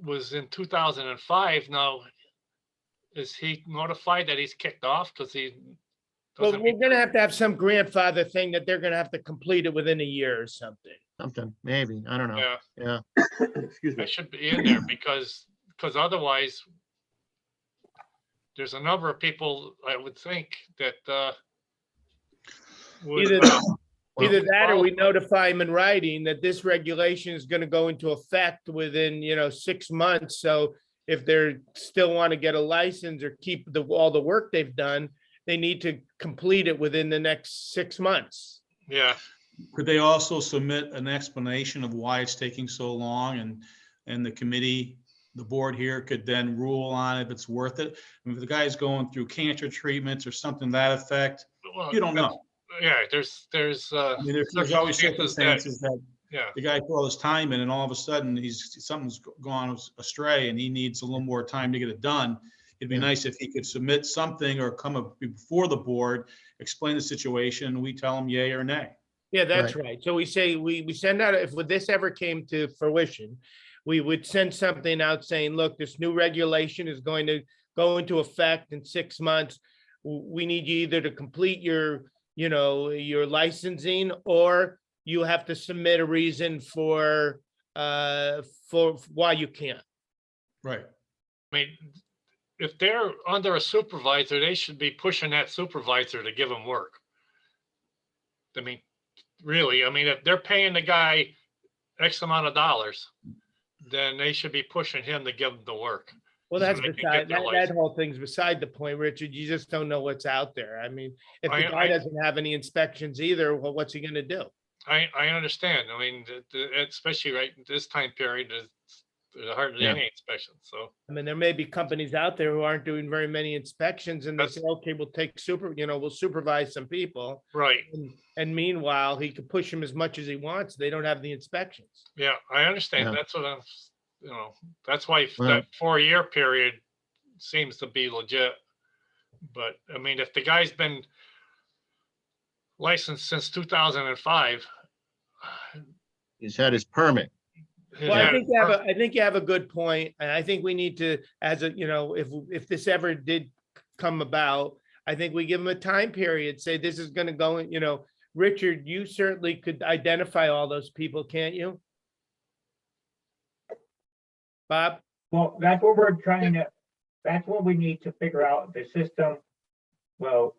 was in 2005 now, is he notified that he's kicked off because he Well, doesn't? we're gonna have to have some grandfather thing that they're gonna have to complete it within a year or something. Something, maybe, I don't know. Yeah, Excuse me. that should be in there because otherwise there's a number of people, I would think, that would, Either Well, Either that or we notify them in writing that this regulation is gonna go into effect within, 6 months. So if they're still want to get a license or keep all the work they've done, they need to complete it within the next 6 months. Yeah, Could they also submit an explanation of why it's taking so long, and the committee, the board here could then rule on if it's worth it? I mean, if the guy's going through cancer treatments or something to that effect, well, you don't know. yeah, there's I mean, there's always circumstances that yeah, the guy put all his time in, and all of a sudden something's gone astray and he needs a little more time to get it done. It'd be Yeah. nice if he could submit something or come up before the board, explain the situation, and we tell him yay or nay. Yeah, that's right. So we say, we send out, if this ever came to fruition, we would send something out saying, look, this new regulation is going to go into effect in 6 months. We need you either to complete your, your licensing, or you have to submit a reason for why you can't. Right. I mean, if they're under a supervisor, they should be pushing that supervisor to give them work. I mean, really, I mean, if they're paying the guy X amount of dollars, then they should be pushing him to give them the work. Well, so that's they can beside, get their that license. whole thing's beside the point, Richard. You just don't know what's out there. I mean, if the guy I- doesn't have any inspections either, well, what's he gonna do? I understand. I mean, especially right in this time period, there's hardly Yeah. any inspections, so. I mean, there may be companies out there who aren't doing very many inspections, and they That's- say, okay, we'll take we'll supervise some people. Right, And meanwhile, he could push them as much as he wants. They don't have the inspections. yeah, I understand. Yeah. That's what I'm, that's why Well- that 4-year period seems to be legit. But I mean, if the guy's been licensed since 2005. He's had his permit. Well, I think you have a good point, and I think we need to, as a, if this ever did come about, I think we give them a time period, say this is gonna go in, Richard, you certainly could identify all those people, can't you? Bob? Well, that's what we're trying to, that's what we need to figure out. The system will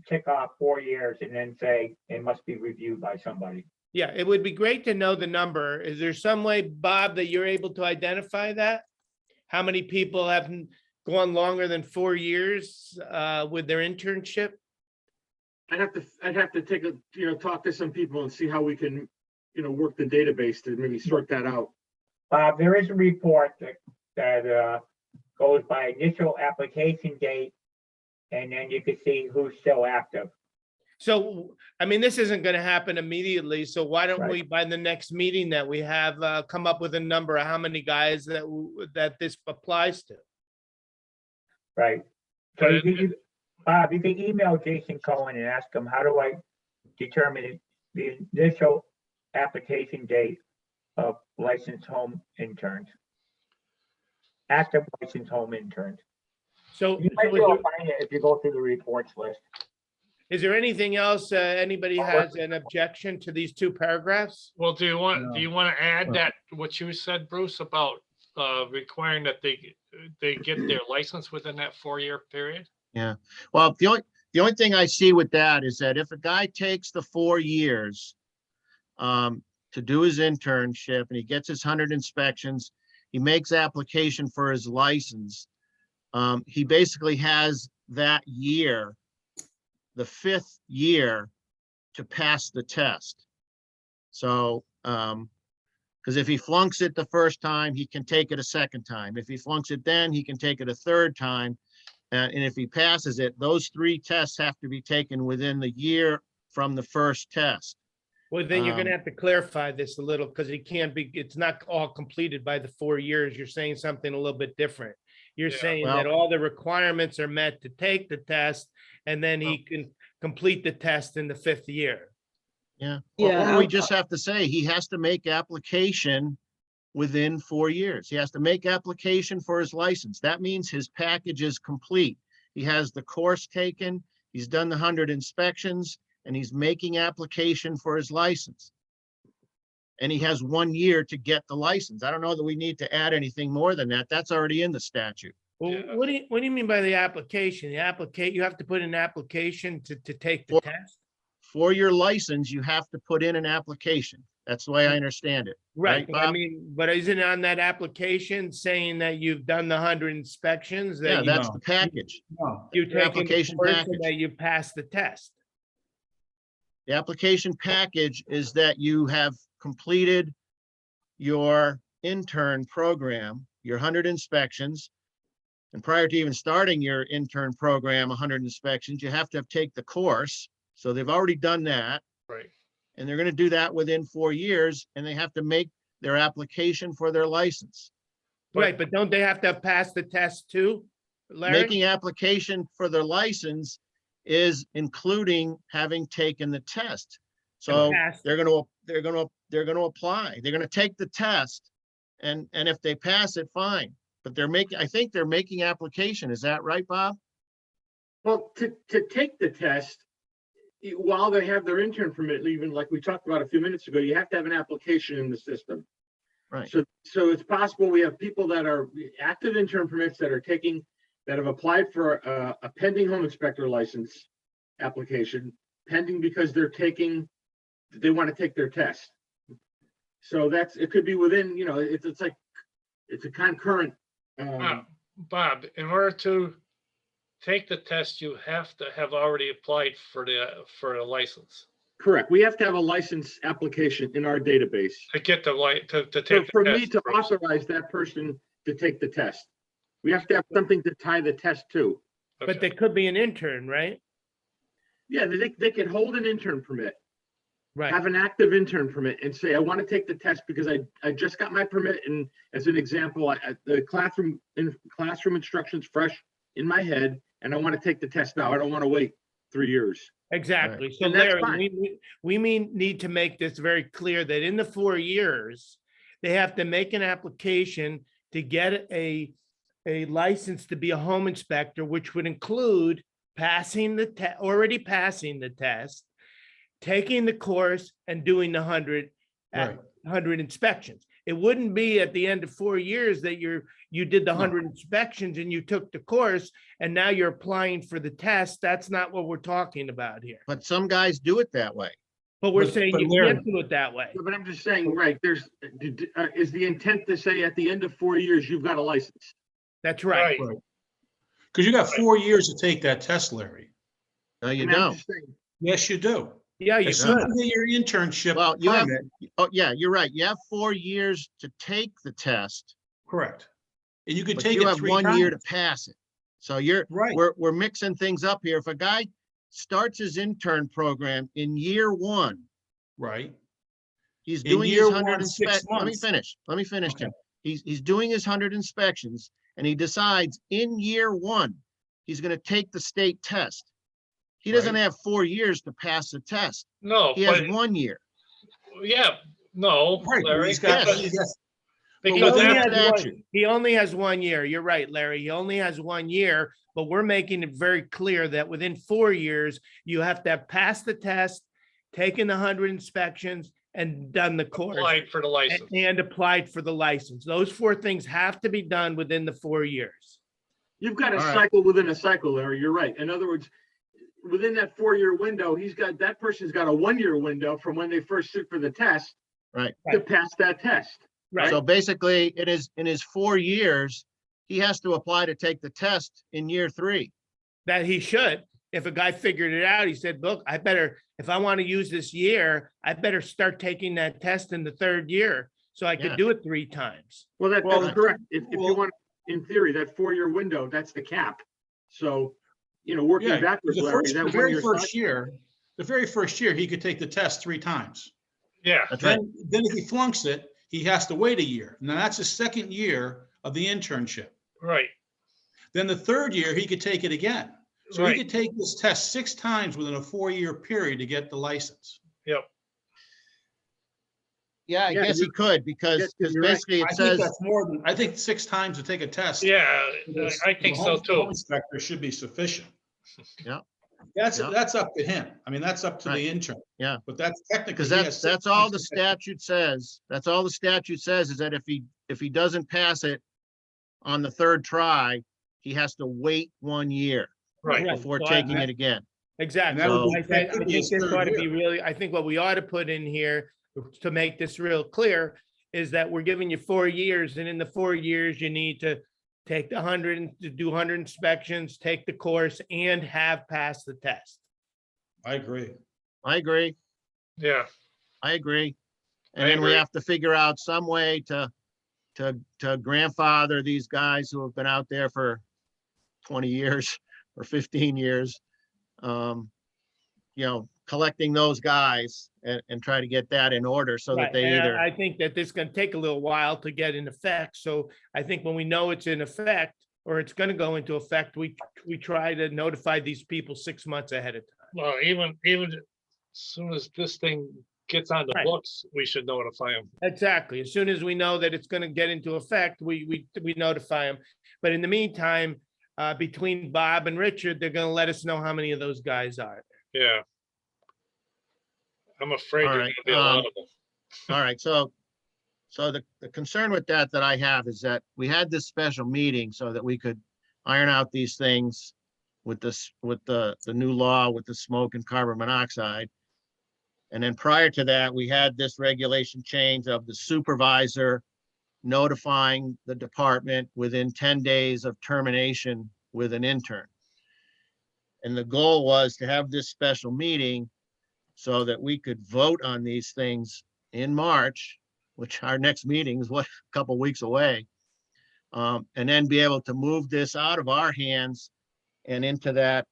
tick off 4 years and then say it must be reviewed by somebody. Yeah, it would be great to know the number. Is there some way, Bob, that you're able to identify that? How many people have gone longer than 4 years with their internship? I'd have to take talk to some people and see how we can, work the database to maybe sort that out. Bob, there is a report that goes by initial application date, and then you can see who's still active. So, I mean, this isn't gonna happen immediately, so why don't Right. we, by the next meeting that we have, come up with a number of how many guys that this applies to? Right. So Bob, you can email Jason Cohen and ask him, how do I determine the initial application date of licensed home interns? Active licensed home interns. So, You might be able to find it if you go through the reports list. is there anything else, anybody has an objection to these two paragraphs? Well, do you want No. to add that, what you said, Bruce, about requiring that they get their license within that 4-year period? Well, the only thing I see with that is that if a guy takes the 4 years to do his internship and he gets his 100 inspections, he makes application for his license. He basically has that year, the 5th year, to pass the test. So, because if he flunks it the first time, he can take it a second time. If he flunks it then, he can take it a third time. And if he passes it, those 3 tests have to be taken within the year from the first test. Well, then you're gonna Um, have to clarify this a little, because it's not all completed by the 4 years. You're saying something a little bit different. You're Yeah. saying that Well- all the requirements are met to take the test, and then he can complete the test in the 5th year. Yeah. Yeah, Or we I'll- just have to say he has to make application within 4 years. He has to make application for his license. That means his package is complete. He has the course taken, he's done the 100 inspections, and he's making application for his license. And he has 1 year to get the license. I don't know that we need to add anything more than that. That's already in the statute. Well, Yeah. what do you mean by the application? You have to put in an application to take the Well- test? For your license, you have to put in an application. That's the way I understand it. Right, Right, but I Bob? mean, but isn't it on that application saying that you've done the 100 inspections? Yeah, That that's No. the package. No, you your taken the application course package. and that you passed the test? The application package is that you have completed your intern program, your 100 inspections. And prior to even starting your intern program, 100 inspections, you have to take the course. So they've already done that. Right. And they're going to do that within 4 years, and they have to make their application for their license. Right, but don't they have to have passed the test too, Larry? Making application for their license is including having taken the test. So passed. they're going to apply. They're going to take the test, and if they pass it, fine. But I think they're making application. Is that right, Bob? Well, to take the test, while they have their intern permit, even like we talked about a few minutes ago, you have to have an application in the system. Right. So it's possible we have people that are active intern permits that have applied for a pending home inspector license application, pending because they want to take their test. So it could be within, it's a concurrent. Bob, in order to take the test, you have to have already applied for a license Correct. We have to have a license application in our database. to get the to So take. for the me test to first. authorize that person to take the test, we have to have something to tie the test to. But Okay. they could be an intern, right? Yeah, they can hold an intern permit, Right, have an active intern permit and say, I want to take the test because I just got my permit. And as an example, the classroom instruction's fresh in my head and I want to take the test now. I don't want to wait 3 years. exactly. So And that's Larry, fine. we need to make this very clear that in the 4 years, they have to make an application to get a license to be a home inspector, which would include already passing the test, taking the course and doing the 100 Right. 100 inspections. It wouldn't be at the end of 4 years that you did the 100 inspections and you took the course and now you're applying for the test. That's not what we're talking about here. But some guys do it that way. But we're But- saying but you Larry- can't do it that way. But I'm just saying, right, is the intent to say at the end of 4 years, you've got a license? That's right. Right. Because you got 4 years to take that test, Larry. No, you I mean, I'm don't. just saying, Yes, you do. Yeah, you As soon could. as you get your internship Well, you have, permit, yeah, you're right. You have 4 years to take the test, correct. And you could but take you it have 3 1 year to times. pass it. So Right. we're mixing things up here. If a guy starts his intern program in year 1, Right. he's In doing his year 100 1, 6 inspections. months. Let me finish, Okay. Tim. He's doing his 100 inspections and he decides in year 1, he's going to take the state test. He doesn't Right. have 4 years to pass the test. No, He has but 1 year. yeah, no, Right. Larry. He's got, Yes. he's got- But Because within after- the statute. He only has 1 year. You're right, Larry. He only has 1 year, but we're making it very clear that within 4 years, you have to have passed the test, taken the 100 inspections and done the course applied for the and license. applied for the license. Those 4 things have to be done within the 4 years. you've got a All right. cycle within a cycle, Larry. You're right. In other words, within that 4-year window, that person's got a 1-year window from when they first sit for the test Right. to pass that test. Right. So basically, it is in his 4 years, he has to apply to take the test in year 3. That he should. If a guy figured it out, he said, look, if I want to use this year, I better start taking that test in the 3rd year. So I Yeah. could do it 3 times. Well, that's Well, correct. If you well- want, in theory, that 4-year window, that's the cap. So, working yeah, backwards, the Larry, first- that the very 1-year first cycle. year, the very first year, he could take the test 3 times. Yeah, That's right. Then if he flunks it, he has to wait a year. Now that's his 2nd year of the internship. right. Then the 3rd year, he could take it again. So he Right. could take this test 6 times within a 4-year period to get the license. Yep. Yeah, I Yeah, guess he could because you're right. basically I it think says, that's more than, I think 6 times to take a test. Yeah, This- I think the so home too. Inspector should be sufficient. Yeah. That's Yeah. up to him. I mean, that's up to Right. the intern. Yeah. But that's technically. because he has that's, 6 that's all times the to take statute says. That's all the statute says is that if he doesn't pass it on the 3rd try, he has to wait 1 year Right. Right. before So taking it again. Exactly. And that would be- I that think could be this his ought to third be year. really, I think what we ought to put in here, to make this real clear, is that we're giving you 4 years, and in the 4 years, you need to take the 100, to do 100 inspections, take the course, and have passed the test. I agree. I agree. Yeah, I agree. I And then we agree. have to figure out some way to grandfather these guys who have been out there for 20 years or 15 years. You know, collecting those guys and try to get that in order so that Right, they and either, I think that this is gonna take a little while to get in effect, so I think when we know it's in effect, or it's gonna go into effect, we try to notify these people 6 months ahead of time. Well, even as soon as this thing gets on the Right. books, we should notify them. Exactly, as soon as we know that it's gonna get into effect, we notify them. But in the meantime, between Bob and Richard, they're gonna let us know how many of those guys are. Yeah. I'm afraid All there's right, gonna be a lot of them. all right, so the concern with that I have is that we had this special meeting so that we could iron out these things with this, with the new law, with the smoke and carbon monoxide. And then prior to that, we had this regulation change of the supervisor notifying the department within 10 days of termination with an intern. And the goal was to have this special meeting so that we could vote on these things in March, which our next meeting is what, a couple weeks away. And then be able to move this out of our hands and into that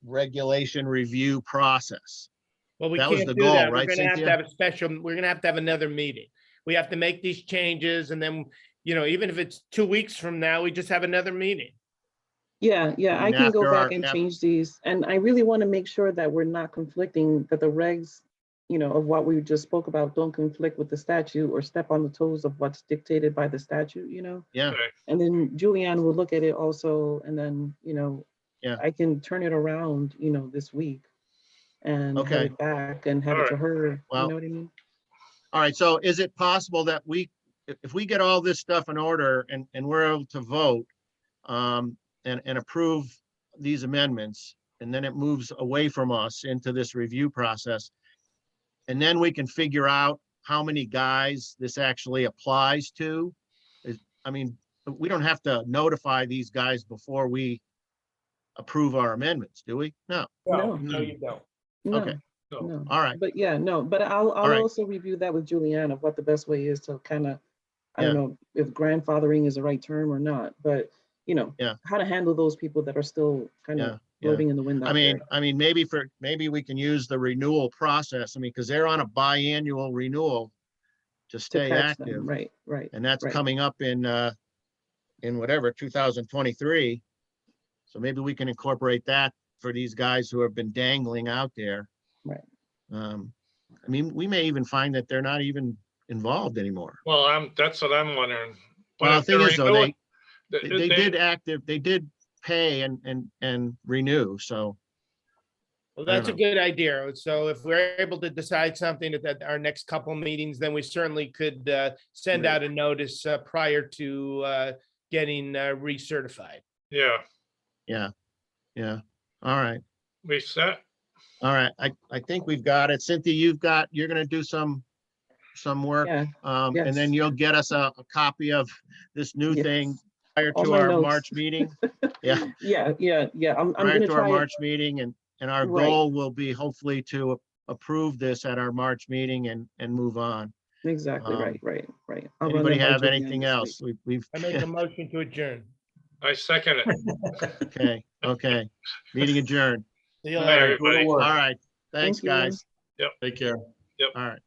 regulation review process. Well, we That was can't the do goal, that. We're right, gonna have to Cynthia? have a special, we're gonna have to have another meeting. We have to make these changes, and then, even if it's 2 weeks from now, we just have another meeting. Yeah, I I mean, can go after back our- and af- change these, and I really want to make sure that we're not conflicting, that the regs, of what we just spoke about don't conflict with the statute or step on the toes of what's dictated by the statute, Yeah, Okay. And then Julianne will look at it also, and then, Yeah. I can turn it around, this week and have Okay. it back and have it to her, you Well, know what I mean? all right, so is it possible that if we get all this stuff in order and we're able to vote and approve these amendments, and then it moves away from us into this review process, and then we can figure out how many guys this actually applies to? I mean, we don't have to notify these guys before we approve our amendments, do we? No, No. No, you don't. No, okay, No. no. all right, But yeah, no, but I'll right. also review that with Julianne of what the best way is to kind of, I don't Yeah. know if grandfathering is the right term or not, but Yeah. how to handle those people that are still kind Yeah, of yeah. floating in the wind out there. I mean, maybe we can use the renewal process. I mean, because they're on a biannual renewal to To stay catch them, active. right. And that's right. coming up in whatever, 2023. So maybe we can incorporate that for these guys who have been dangling out there. Right. I mean, we may even find that they're not even involved anymore. Well, that's what I'm wondering. But Well, the if they're thing is though, renewing- they did pay and renew, so. Well, I don't that's a know. good idea. So if we're able to decide something at our next couple meetings, then we certainly could send out a notice prior to getting recertified. Yeah, Yeah, yeah. All right, we set. all right. I think we've got it. Cynthia, you're gonna do some work. Yeah, And yes. then you'll get us a copy of this new Yes. thing prior All to my our notes. March meeting. Yeah, yeah. I'm prior gonna to our try it. March meeting, and our Right. goal will be hopefully to approve this at our March meeting and move on. Exactly, Um, right. I'll run Anybody that by have Julianne anything this else? We've, I make a motion to adjourn. I second it. okay. Meeting adjourned. See you Bye, later. everybody. All right, thanks, Thank you. guys. Take care. All right.